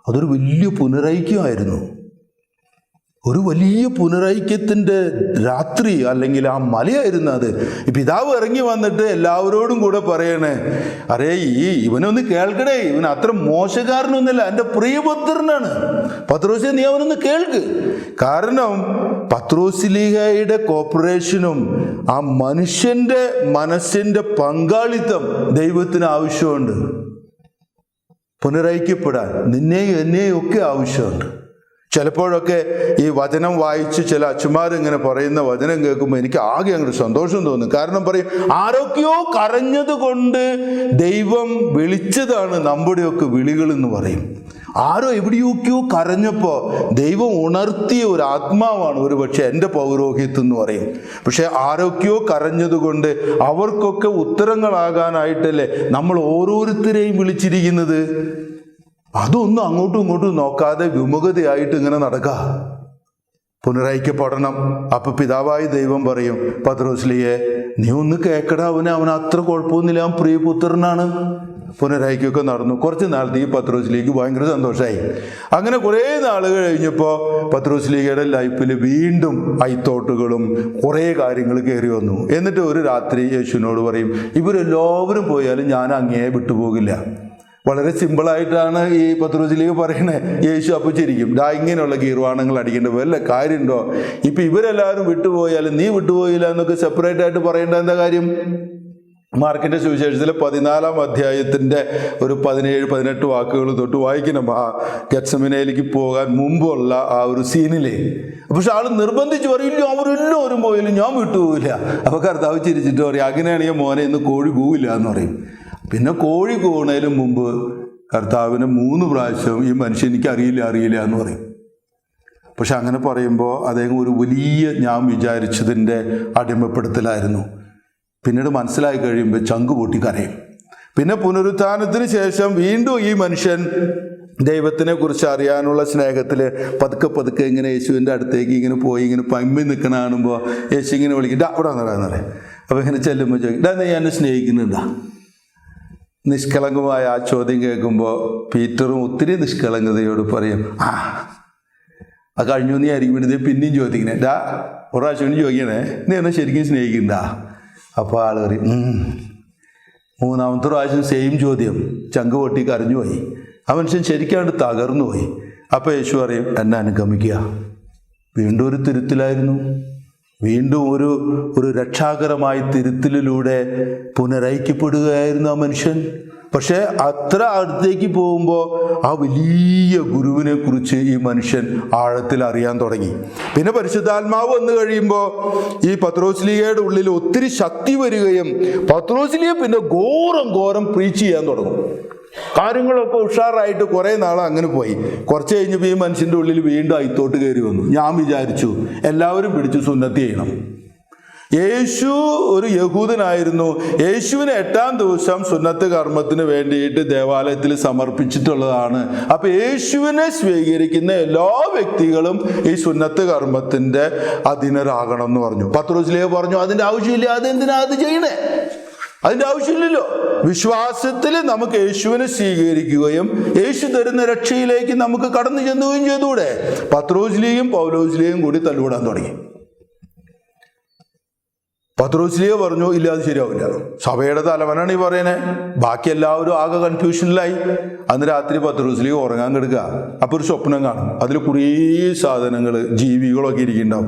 അതൊരു വലിയ പുനരൈക്യമായിരുന്നു. ഒരു വലിയ പുനരൈക്യത്തിൻ്റെ രാത്രി അല്ലെങ്കിൽ ആ മലയായിരുന്നു അത്. പിതാവ് ഇറങ്ങി വന്നിട്ട് എല്ലാവരോടും കൂടെ പറയണേ, അരേ ഇവനൊന്ന് കേൾക്കണേ, ഇവൻ അത്ര മോശക്കാരനൊന്നുമില്ല, എൻ്റെ പ്രിയപുത്രനാണ്. പത്രോസേ, നീ അവനൊന്ന് കേൾക്ക്. കാരണം പത്രോസ്ലീഹയുടെ കോപ്പറേഷനും ആ മനുഷ്യൻ്റെ മനസ്സിൻ്റെ പങ്കാളിത്തം ദൈവത്തിന് ആവശ്യമുണ്ട്. പുനരൈക്യപ്പെടാൻ നിന്നെയും എന്നെയും ഒക്കെ ആവശ്യമുണ്ട്. ചിലപ്പോഴൊക്കെ ഈ വചനം വായിച്ച് ചില അച്ഛന്മാരിങ്ങനെ പറയുന്ന വചനം കേൾക്കുമ്പോൾ എനിക്ക് ആകെ അങ്ങോട്ട് സന്തോഷം തോന്നും. കാരണം പറയും, ആരൊക്കെയോ കരഞ്ഞത് കൊണ്ട് ദൈവം വിളിച്ചതാണ് നമ്മുടെയൊക്കെ വിളികൾ എന്ന് പറയും. ആരോ എവിടെയൊക്കെയോ കരഞ്ഞപ്പോൾ ദൈവം ഉണർത്തിയ ഒരു ആത്മാവാണ് ഒരു പക്ഷേ എൻ്റെ പൗരോഹിത്യം എന്ന് പറയും. പക്ഷെ ആരൊക്കെയോ കരഞ്ഞതുകൊണ്ട് അവർക്കൊക്കെ ഉത്തരങ്ങളാകാനായിട്ടല്ലേ നമ്മൾ ഓരോരുത്തരെയും വിളിച്ചിരിക്കുന്നത്. അതൊന്നും അങ്ങോട്ടും ഇങ്ങോട്ടും നോക്കാതെ വിമുഖതയായിട്ട് ഇങ്ങനെ നടക്കുക. പുനരൈക്യപ്പെടണം. അപ്പൊ പിതാവായി ദൈവം പറയും, പത്രോസ്ലീഹേ, നീ ഒന്ന് കേൾക്കടാ, അവൻ അത്ര കുഴപ്പമൊന്നുമില്ല, അവൻ പ്രിയപുത്രനാണ്. പുനരൈക്യമൊക്കെ നടന്നു. കുറച്ച് നാളത്തേക്ക് പത്രോസ്ലീഹയ്ക്ക് ഭയങ്കര സന്തോഷമായി. അങ്ങനെ കുറേ നാളുകൾ കഴിഞ്ഞപ്പോൾ പത്രോസ്ലീഹയുടെ ലൈഫിൽ വീണ്ടും ഐത്തോട്ടുകളും കുറേ കാര്യങ്ങൾ കയറി വന്നു. എന്നിട്ട് ഒരു രാത്രി യേശുവിനോട് പറയും, ഇവരെല്ലാവരും പോയാലും ഞാൻ അങ്ങയെ വിട്ടുപോകില്ല. വളരെ സിമ്പിളായിട്ടാണ് ഈ പത്രോസ്ലീഹ പറയണേ. യേശു അപ്പോൾ ചിരിക്കും, ഇങ്ങനെയുള്ള ഗീർവാണങ്ങൾ അടിക്കേണ്ട വല്ല കാര്യമുണ്ടോ? ഇപ്പം ഇവരെല്ലാവരും വിട്ടുപോയാലും നീ വിട്ടുപോയില്ല എന്നൊക്കെ സെപ്പറേറ്റ് ആയിട്ട് പറയേണ്ട എന്താ കാര്യം? മാർക്കിന്റെ സുവിശേഷത്തിലെ 14-ാം അധ്യായത്തിന്റെ ഒരു 17-18 വാക്കുകൾ തൊട്ട് വായിക്കണം. ആ ഗെത്സമനയിലേക്ക് പോകാൻ മുമ്പുള്ള ആ ഒരു സീനിലെ. പക്ഷെ ആൾ നിർബന്ധിച്ച് പറയില്ല, അവരെല്ലാവരും പോയാലും ഞാൻ വിട്ടുപോകില്ല. അപ്പോൾ കർത്താവ് ചിരിച്ചിട്ട് പറയും, അങ്ങനെയാണെങ്കിൽ മോനെ ഇന്ന് കോഴി കൂവില്ല എന്ന് പറയും. പിന്നെ കോഴി കൂണതിലും മുമ്പ് കർത്താവിനെ 3 പ്രാവശ്യം ഈ മനുഷ്യൻ എനിക്ക് അറിയില്ല എന്ന് പറയും. പക്ഷെ അങ്ങനെ പറയുമ്പോൾ അദ്ദേഹം ഒരു വലിയ ഞാൻ വിചാരിച്ചതിൻ്റെ അടിമപ്പെടുത്തലായിരുന്നു. പിന്നീട് മനസ്സിലായി കഴിയുമ്പോൾ ചങ്ക് പൊട്ടി കരയും. പിന്നെ പുനരുത്ഥാനത്തിന് ശേഷം വീണ്ടും ഈ മനുഷ്യൻ ദൈവത്തിനെ കുറിച്ച് അറിയാനുള്ള സ്നേഹത്തിൽ പതുക്കെ ഇങ്ങനെ യേശുവിൻ്റെ അടുത്തേക്ക് ഇങ്ങനെ പോയി ഇങ്ങനെ പമ്പി നിൽക്കണ കാണുമ്പോൾ യേശു ഇങ്ങനെ വിളിക്കും, അവിടെ വന്നടാന്ന് പറയും. അപ്പോൾ ഇങ്ങനെ ചെല്ലുമ്പോൾ ചോദിക്കും, നീ എന്നെ സ്നേഹിക്കുന്നുണ്ടാ? നിഷ്കളങ്കമായ ആ ചോദ്യം കേൾക്കുമ്പോൾ പീറ്ററും ഒത്തിരി നിഷ്കളങ്കതയോട് പറയും, അത് കഴിഞ്ഞു നീ ആയിരിക്കും. ഇത് പിന്നെയും ചോദിക്കണേ, ഒരു പ്രാവശ്യം ചോദിക്കണേ, നീ എന്നെ ശരിക്കും സ്നേഹിക്കണ്ട? അപ്പോൾ ആൾ പറയും 3-ാമത്തെ പ്രാവശ്യം സെയിം ചോദ്യം, ചങ്ക് പൊട്ടി കരഞ്ഞു പോയി. ആ മനുഷ്യൻ ശരിക്കാണ്ട് തകർന്നു പോയി. അപ്പോൾ യേശു പറയും, എന്നെ അനുഗമിക്കുക. വീണ്ടും ഒരു തിരുത്തലായിരുന്നു. വീണ്ടും ഒരു രക്ഷാകരമായ തിരുത്തലിലൂടെ പുനരൈക്യപ്പെടുകയായിരുന്നു ആ മനുഷ്യൻ. പക്ഷേ അത്ര അടുത്തേക്ക് പോകുമ്പോൾ ആ വലിയ ഗുരുവിനെ കുറിച്ച് ഈ മനുഷ്യൻ ആഴത്തിൽ അറിയാൻ തുടങ്ങി. പിന്നെ പരിശുദ്ധാത്മാവ് വന്നു കഴിയുമ്പോൾ ഈ പത്രോസ്ലീഹയുടെ ഉള്ളിൽ ഒത്തിരി ശക്തി വരികയും പത്രോസ്ലീഹ പിന്നെ ഘോരം പ്രീച്ച് ചെയ്യാൻ തുടങ്ങും. കാര്യങ്ങളൊക്കെ ഉഷാറായിട്ട് കുറേ നാൾ അങ്ങനെ പോയി. കുറച്ച് കഴിഞ്ഞപ്പോൾ ഈ മനുഷ്യൻ്റെ ഉള്ളിൽ വീണ്ടും അയിത്തോട്ട് കയറി വന്നു. ഞാൻ വിചാരിച്ചു എല്ലാവരും പിടിച്ച് സുന്നത്ത് ചെയ്യണം. യേശു ഒരു യഹൂദനായിരുന്നു. യേശുവിന് 8-ാം ദിവസം സുന്നത്ത് കർമ്മത്തിന് വേണ്ടിയിട്ട് ദേവാലയത്തിൽ സമർപ്പിച്ചിട്ടുള്ളതാണ്. അപ്പൊ യേശുവിനെ സ്വീകരിക്കുന്ന എല്ലാ വ്യക്തികളും ഈ സുന്നത്ത് കർമ്മത്തിന്റെ അധീനരാകണം എന്ന് പറഞ്ഞു. പത്രോസിലേ പറഞ്ഞു അതിന്റെ ആവശ്യമില്ല, അതെന്തിനാ അത് ചെയ്യണേ, അതിന്റെ ആവശ്യമില്ലല്ലോ. വിശ്വാസത്തിൽ നമുക്ക് യേശുവിനെ സ്വീകരിക്കുകയും യേശു തരുന്ന രക്ഷയിലേക്ക് നമുക്ക് കടന്നു ചെന്നുകയും ചെയ്തുകൂടെ? പത്രോസിലെയും പൗലോസിലെയും കൂടി തല്ലുകൂടാൻ തുടങ്ങി. പത്രോസിലിയ പറഞ്ഞു ഇല്ല, അത് ശരിയാവില്ല. സഭയുടെ തലവനാണ് ഈ പറയണേ. ബാക്കി എല്ലാവരും ആകെ കൺഫ്യൂഷനിലായി. അന്ന് രാത്രി പത്രോസിലിയ ഉറങ്ങാൻ കിടക്കുക. അപ്പോൾ ഒരു സ്വപ്നം കാണും. അതിൽ കുറേ സാധനങ്ങൾ, ജീവികളൊക്കെ ഇരിക്കുന്നുണ്ടാവും.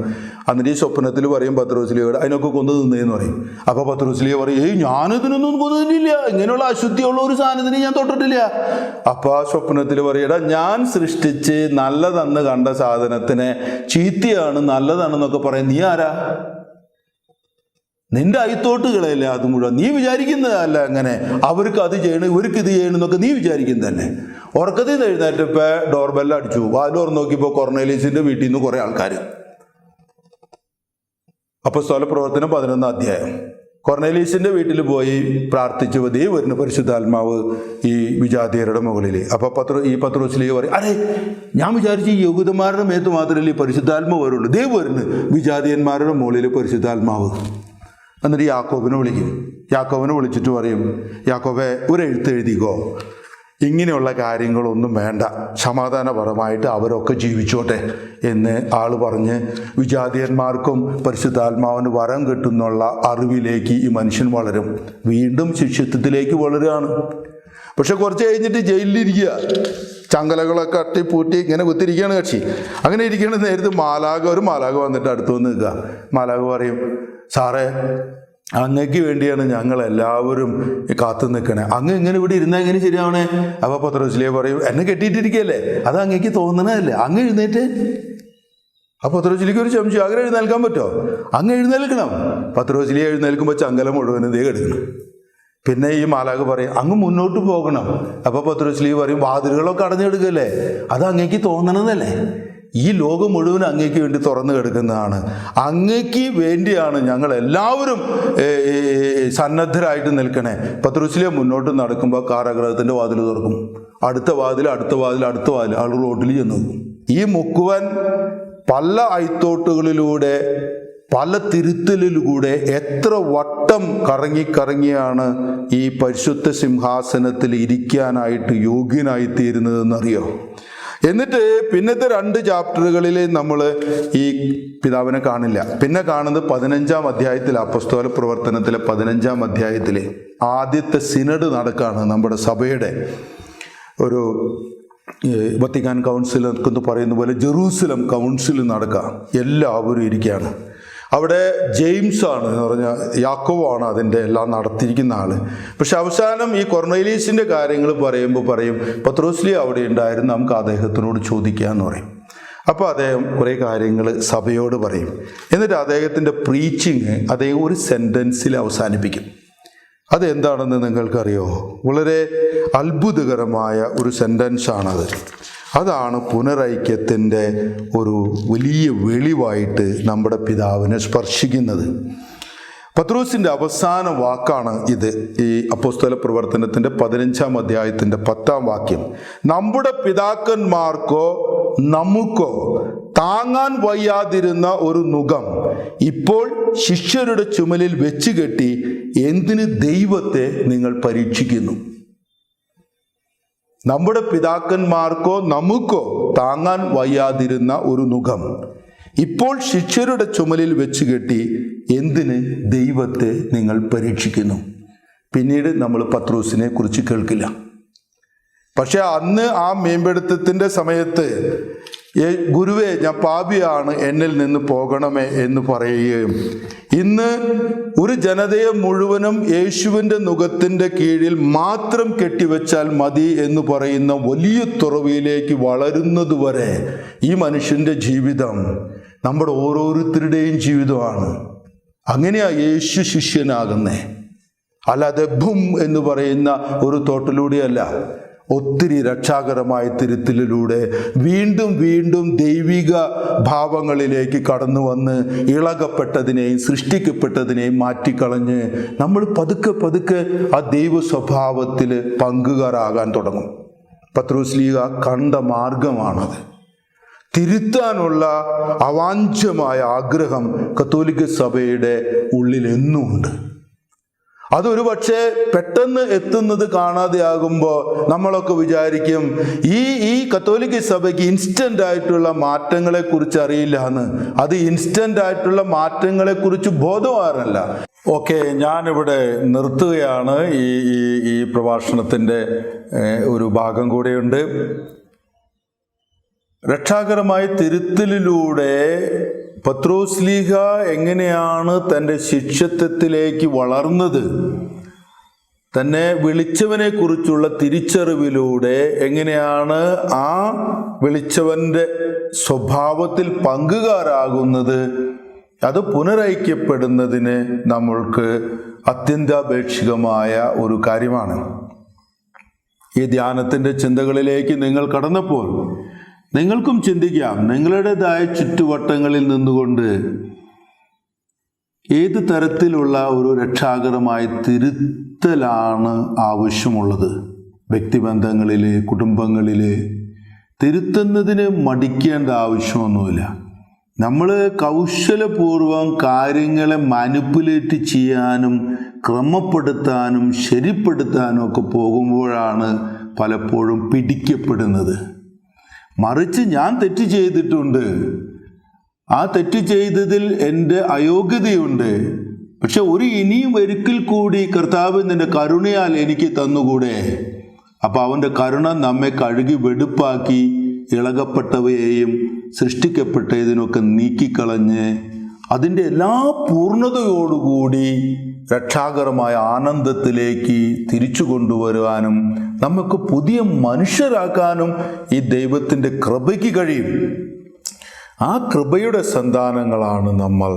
എന്നിട്ട് ഈ സ്വപ്നത്തിൽ പറയും പത്രോസിലിയോട് അതിനൊക്കെ കൊന്നു തിന്നേന്ന് പറയും. അപ്പോൾ പത്രോസിലിയ പറയും ഞാനിതിനൊന്നും കൊന്നിട്ടില്ല, ഇങ്ങനെയുള്ള അശുദ്ധിയുള്ള ഒരു സാധനത്തിന് ഞാൻ തൊട്ടിട്ടില്ല. അപ്പോൾ ആ സ്വപ്നത്തിൽ പറയടാ, ഞാൻ സൃഷ്ടിച്ച് നല്ലതെന്ന് കണ്ട സാധനത്തിനെ ചീത്തയാണ് നല്ലതാണെന്നൊക്കെ പറയും. നീ ആരാ? നിന്റെ അയത്തോട്ടുകളല്ലേ അത് മുഴുവൻ. നീ വിചാരിക്കുന്നതല്ല അങ്ങനെ. അവർക്ക് അത് ചെയ്യണം, ഇവർക്ക് ഇത് ചെയ്യണം എന്നൊക്കെ നീ വിചാരിക്കുന്നതല്ലേ. ഉറക്കത്തിൽ നിന്ന് എഴുന്നേറ്റപ്പോൾ ഡോർബെല്ല് അടിച്ചു. വാതിലോർ നോക്കിയപ്പോൾ കൊർന്നേലീസിന്റെ വീട്ടിൽ നിന്ന് കുറെ ആൾക്കാർ. അപ്പോസ്തല പ്രവർത്തനം 11-ാം അധ്യായം. കൊർന്നേലീസിന്റെ വീട്ടിൽ പോയി പ്രാർത്ഥിച്ചു. ദേ വരുന്നു പരിശുദ്ധാത്മാവ് ഈ വിജാതിയരുടെ മുകളിൽ. അപ്പൊ ഈ പത്രോസിലേക്ക് പറയും, അരെ ഞാൻ വിചാരിച്ചു ഈ യഹൂദന്മാരുടെ മേത്ത് മാത്രമല്ലേ ഈ പരിശുദ്ധാത്മാവ് വരുള്ളൂ. ദേ വരുന്നു വിജാതിയന്മാരുടെ മുകളിൽ പരിശുദ്ധാത്മാവ്. എന്നിട്ട് യാക്കോബിനെ വിളിക്കും. യാക്കോബിനെ വിളിച്ചിട്ട് പറയും, യാക്കോബെ ഒരു എഴുതിക്കോ, ഇങ്ങനെയുള്ള കാര്യങ്ങളൊന്നും വേണ്ട, സമാധാനപരമായിട്ട് അവരൊക്കെ ജീവിച്ചോട്ടെ എന്ന് ആള് പറഞ്ഞ് വിജാതിയന്മാർക്കും പരിശുദ്ധാത്മാവിന് വരം കിട്ടുന്നുള്ള അറിവിലേക്ക് ഈ മനുഷ്യൻ വളരും. വീണ്ടും ശിഷ്യത്വത്തിലേക്ക് വളരുകയാണ്. പക്ഷെ കുറച്ച് കഴിഞ്ഞിട്ട് ജയിലിലിരിക്കുക, ചങ്കലകളൊക്കെ അട്ടിപ്പൂട്ടി ഇങ്ങനെ കുത്തിരിക്കുകയാണ് കക്ഷി. അങ്ങനെ ഇരിക്കുന്ന നേരത്ത് ഒരു മാലാഖ വന്നിട്ട് അടുത്ത് വന്ന് നിൽക്കുക. മാലാഖ പറയും, സാറേ അങ്ങക്ക് വേണ്ടിയാണ് ഞങ്ങൾ എല്ലാവരും കാത്തു നിൽക്കണേ, അങ്ങ് ഇങ്ങനെ ഇവിടെ ഇരുന്നാൽ എങ്ങനെ ശരിയാവണേ? അപ്പോൾ പത്രോസിലേ പറയും, എന്നെ കെട്ടിയിട്ടിരിക്കുകയല്ലേ, അത് അങ്ങേക്ക് തോന്നണതല്ലേ, അങ്ങ് എഴുന്നേറ്റ്. അപ്പോൾ പത്രോസിലേക്ക് ഒരു സംശയം, അങ്ങനെ എഴുന്നേൽക്കാൻ പറ്റുമോ? അങ്ങ് എഴുന്നേൽക്കണം. പത്രോസിലേ എഴുന്നേൽക്കുമ്പോൾ ചങ്കലം മുഴുവനും ദേ കിടക്കണം. പിന്നെ ഈ മാലാഖ പറയും, അങ്ങ് മുന്നോട്ട് പോകണം. അപ്പോൾ പത്രോസിലേ പറയും, വാതിലുകളൊക്കെ അടഞ്ഞു കിടക്കല്ലേ, അത് അങ്ങേക്ക് തോന്നണതല്ലേ, ഈ ലോകം മുഴുവൻ അങ്ങേക്ക് വേണ്ടി തുറന്നു കിടക്കുന്നതാണ്, അങ്ങേക്ക് വേണ്ടിയാണ് ഞങ്ങൾ എല്ലാവരും സന്നദ്ധരായിട്ട് നിൽക്കണേ. പത്രോസിലേ മുന്നോട്ട് നടക്കുമ്പോൾ കാരാഗ്രഹത്തിൻ്റെ വാതിൽ തുറക്കും. അടുത്ത വാതിൽ ആൾ റോഡിൽ ചെന്നു. ഈ മുക്കുവൻ പല അയത്തോട്ടുകളിലൂടെ പല തിരുത്തലിലൂടെ എത്ര വട്ടം കറങ്ങിയാണ് ഈ പരിശുദ്ധ സിംഹാസനത്തിൽ ഇരിക്കാനായിട്ട് യോഗ്യനായിത്തീരുന്നതെന്നറിയോ? എന്നിട്ട് പിന്നത്തെ 2 ചാപ്റ്ററുകളിൽ നമ്മൾ ഈ പിതാവിനെ കാണില്ല. പിന്നെ കാണുന്നത് 15-ാം അധ്യായത്തിൽ, അപ്പോസ്തല പ്രവർത്തനത്തിലെ 15-ാം അധ്യായത്തിൽ ആദ്യത്തെ സിനഡ് നടക്കുകയാണ്. നമ്മുടെ സഭയുടെ ഒരു വത്തിക്കാൻ കൗൺസിൽ എന്ന് പറയുന്ന പോലെ ജെറൂസലം കൗൺസിൽ നടക്കുക. എല്ലാവരും ഇരിക്കുകയാണ്. അവിടെ ജെയിംസ് ആണ് എന്ന് പറഞ്ഞാൽ യാക്കോബാണ് അതിൻ്റെ എല്ലാം നടത്തിയിരിക്കുന്ന ആള്. പക്ഷെ അവസാനം ഈ കൊർന്നേലീസിൻ്റെ കാര്യങ്ങൾ പറയുമ്പോൾ പറയും, പത്രോസ്ലി അവിടെ ഉണ്ടായിരുന്നു, നമുക്ക് അദ്ദേഹത്തിനോട് ചോദിക്കാമെന്ന് പറയും. അപ്പോൾ അദ്ദേഹം കുറേ കാര്യങ്ങൾ സഭയോട് പറയും. എന്നിട്ട് അദ്ദേഹത്തിൻ്റെ പ്രീച്ചിങ് അദ്ദേഹം ഒരു സെൻറ്റൻസിൽ അവസാനിപ്പിക്കും. അതെന്താണെന്ന് നിങ്ങൾക്കറിയോ? വളരെ അത്ഭുതകരമായ ഒരു സെൻറ്റൻസാണത്. അതാണ് പുനരൈക്യത്തിൻ്റെ ഒരു വലിയ വെളിവായിട്ട് നമ്മുടെ പിതാവിനെ സ്പർശിക്കുന്നത്. പത്രോസിൻ്റെ അവസാന വാക്കാണ് ഇത്. ഈ അപ്പോസ്തല പ്രവർത്തനത്തിൻ്റെ 15-ാം അധ്യായത്തിൻ്റെ 10-ാം വാക്യം. നമ്മുടെ പിതാക്കന്മാർക്കോ നമുക്കോ താങ്ങാൻ വയ്യാതിരുന്ന ഒരു നുകം ഇപ്പോൾ ശിഷ്യരുടെ ചുമലിൽ വെച്ച് കെട്ടി എന്തിന് ദൈവത്തെ നിങ്ങൾ പരീക്ഷിക്കുന്നു? നമ്മുടെ പിതാക്കന്മാർക്കോ നമുക്കോ താങ്ങാൻ വയ്യാതിരുന്ന ഒരു നുകം ഇപ്പോൾ ശിഷ്യരുടെ ചുമലിൽ വെച്ച് കെട്ടി എന്തിന് ദൈവത്തെ നിങ്ങൾ പരീക്ഷിക്കുന്നു? പിന്നീട് നമ്മൾ പത്രോസിനെ കുറിച്ച് കേൾക്കില്ല. പക്ഷെ അന്ന് ആ മീൻപിടുത്തത്തിൻ്റെ സമയത്ത് ഗുരുവേ ഞാൻ പാപിയാണ്, എന്നിൽ നിന്ന് പോകണമേ എന്ന് പറയുകയും ഇന്ന് ഒരു ജനതയെ മുഴുവനും യേശുവിൻ്റെ നുകത്തിൻ്റെ കീഴിൽ മാത്രം കെട്ടിവെച്ചാൽ മതി എന്ന് പറയുന്ന വലിയ തുറവിയിലേക്ക് വളരുന്നതുവരെ ഈ മനുഷ്യൻ്റെ ജീവിതം നമ്മുടെ ഓരോരുത്തരുടെയും ജീവിതമാണ്. അങ്ങനെയാ യേശു ശിഷ്യനാകുന്നേ, അല്ലാതെ ഭും എന്ന് പറയുന്ന ഒരു തോട്ടിലൂടെയല്ല. ഒത്തിരി രക്ഷാകരമായ തിരുത്തലിലൂടെ വീണ്ടും വീണ്ടും ദൈവിക ഭാവങ്ങളിലേക്ക് കടന്നു വന്ന് ഇളകപ്പെട്ടതിനെയും സൃഷ്ടിക്കപ്പെട്ടതിനെയും മാറ്റിക്കളഞ്ഞ് നമ്മൾ പതുക്കെ പതുക്കെ ആ ദൈവ സ്വഭാവത്തിൽ പങ്കുകാരാകാൻ തുടങ്ങും. പത്രോസ്ലീഹ കണ്ട മാർഗമാണത്. തിരുത്താനുള്ള അവാഞ്ചമായ ആഗ്രഹം കത്തോലിക്ക സഭയുടെ ഉള്ളിൽ എന്നുമുണ്ട്. അതൊരു പക്ഷേ പെട്ടെന്ന് എത്തുന്നത് കാണാതെയാകുമ്പോൾ നമ്മളൊക്കെ വിചാരിക്കും ഈ കത്തോലിക്ക സഭയ്ക്ക് ഇൻസ്റ്റൻ്റ് ആയിട്ടുള്ള മാറ്റങ്ങളെക്കുറിച്ച് അറിയില്ല എന്ന്. അത് ഇൻസ്റ്റൻ്റ് ആയിട്ടുള്ള മാറ്റങ്ങളെക്കുറിച്ച് ബോധവാനല്ല. ഓക്കെ, ഞാനിവിടെ നിർത്തുകയാണ്. ഈ പ്രഭാഷണത്തിൻ്റെ ഒരു ഭാഗം കൂടെയുണ്ട്. രക്ഷാകരമായ തിരുത്തലിലൂടെ പത്രോസ്ലീഹ എങ്ങനെയാണ് തൻ്റെ ശിഷ്യത്വത്തിലേക്ക് വളർന്നത്, തന്നെ വിളിച്ചവനെ കുറിച്ചുള്ള തിരിച്ചറിവിലൂടെ എങ്ങനെയാണ് ആ വിളിച്ചവൻ്റെ സ്വഭാവത്തിൽ പങ്കുകാരാകുന്നത്, അത് പുനരൈക്യപ്പെടുന്നതിന് നമ്മൾക്ക് അത്യന്താപേക്ഷികമായ ഒരു കാര്യമാണ്. ഈ ധ്യാനത്തിൻ്റെ ചിന്തകളിലേക്ക് നിങ്ങൾ കടന്നപ്പോൾ നിങ്ങൾക്കും ചിന്തിക്കാം, നിങ്ങളുടേതായ ചുറ്റുവട്ടങ്ങളിൽ നിന്നുകൊണ്ട് ഏത് തരത്തിലുള്ള ഒരു രക്ഷാകരമായ തിരുത്തലാണ് ആവശ്യമുള്ളത്. വ്യക്തിബന്ധങ്ങളിൽ, കുടുംബങ്ങളിൽ തിരുത്തുന്നതിന് മടിക്കേണ്ട ആവശ്യമൊന്നുമില്ല. നമ്മൾ കൗശലപൂർവം കാര്യങ്ങളെ മാനിപ്പുലേറ്റ് ചെയ്യാനും ക്രമപ്പെടുത്താനും ശരിപ്പെടുത്താനും ഒക്കെ പോകുമ്പോഴാണ് പലപ്പോഴും പിടിക്കപ്പെടുന്നത്. മറിച്ച് ഞാൻ തെറ്റ് ചെയ്തിട്ടുണ്ട്, ആ തെറ്റ് ചെയ്തതിൽ എൻ്റെ അയോഗ്യതയുണ്ട്, പക്ഷെ ഇനിയും ഒരിക്കൽ കൂടി കർത്താവ് നിൻ്റെ കരുണയാൽ എനിക്ക് തന്നുകൂടെ? അപ്പം അവൻ്റെ കരുണ നമ്മെ കഴുകി വെടുപ്പാക്കി ഇളകപ്പെട്ടവയെയും സൃഷ്ടിക്കപ്പെട്ടതിനൊക്കെ നീക്കിക്കളഞ്ഞ് അതിൻ്റെ എല്ലാ പൂർണ്ണതയോടുകൂടി രക്ഷാകരമായ ആനന്ദത്തിലേക്ക് തിരിച്ചു കൊണ്ടുവരുവാനും നമുക്ക് പുതിയ മനുഷ്യരാക്കാനും ഈ ദൈവത്തിൻ്റെ കൃപയ്ക്ക് കഴിയും. ആ കൃപയുടെ സന്താനങ്ങളാണ് നമ്മൾ.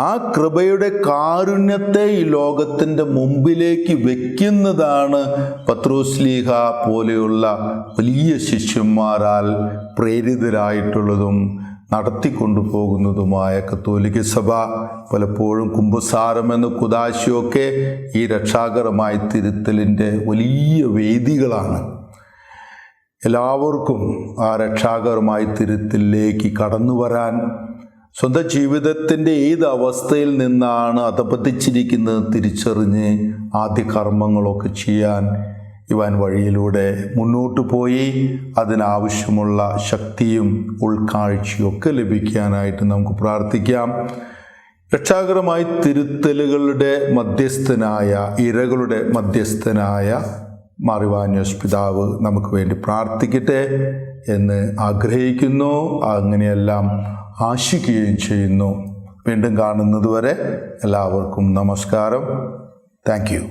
ആ കൃപയുടെ കാരുണ്യത്തെ ഈ ലോകത്തിൻ്റെ മുമ്പിലേക്ക് വയ്ക്കുന്നതാണ് പത്രോസ്ലീഹ പോലെയുള്ള വലിയ ശിഷ്യന്മാരാൽ പ്രേരിതരായിട്ടുള്ളതും നടത്തിക്കൊണ്ടുപോകുന്നതുമായ കത്തോലിക്ക സഭ. പലപ്പോഴും കുമ്പസാരമെന്ന കുദാശയൊക്കെ ഈ രക്ഷാകരമായ തിരുത്തലിൻ്റെ വലിയ വേദികളാണ്. എല്ലാവർക്കും ആ രക്ഷാകരമായ തിരുത്തലിലേക്ക് കടന്നു വരാൻ, സ്വന്തം ജീവിതത്തിൻ്റെ ഏത് അവസ്ഥയിൽ നിന്നാണ് അധപതിച്ചിരിക്കുന്നത് തിരിച്ചറിഞ്ഞ് ആദ്യ കർമ്മങ്ങളൊക്കെ ചെയ്യാൻ ഇവാൻ വഴിയിലൂടെ മുന്നോട്ട് പോയി അതിനാവശ്യമുള്ള ശക്തിയും ഉൾക്കാഴ്ചയും ഒക്കെ ലഭിക്കാനായിട്ട് നമുക്ക് പ്രാർത്ഥിക്കാം. രക്ഷാകരമായ തിരുത്തലുകളുടെ മധ്യസ്ഥനായ, ഇരകളുടെ മധ്യസ്ഥനായ മാർ ഇവാനിയോസ് പിതാവ് നമുക്ക് വേണ്ടി പ്രാർത്ഥിക്കട്ടെ എന്ന് ആഗ്രഹിക്കുന്നു. അങ്ങനെയെല്ലാം ആശിക്കുകയും ചെയ്യുന്നു. വീണ്ടും കാണുന്നതുവരെ എല്ലാവർക്കും നമസ്കാരം. Thank you.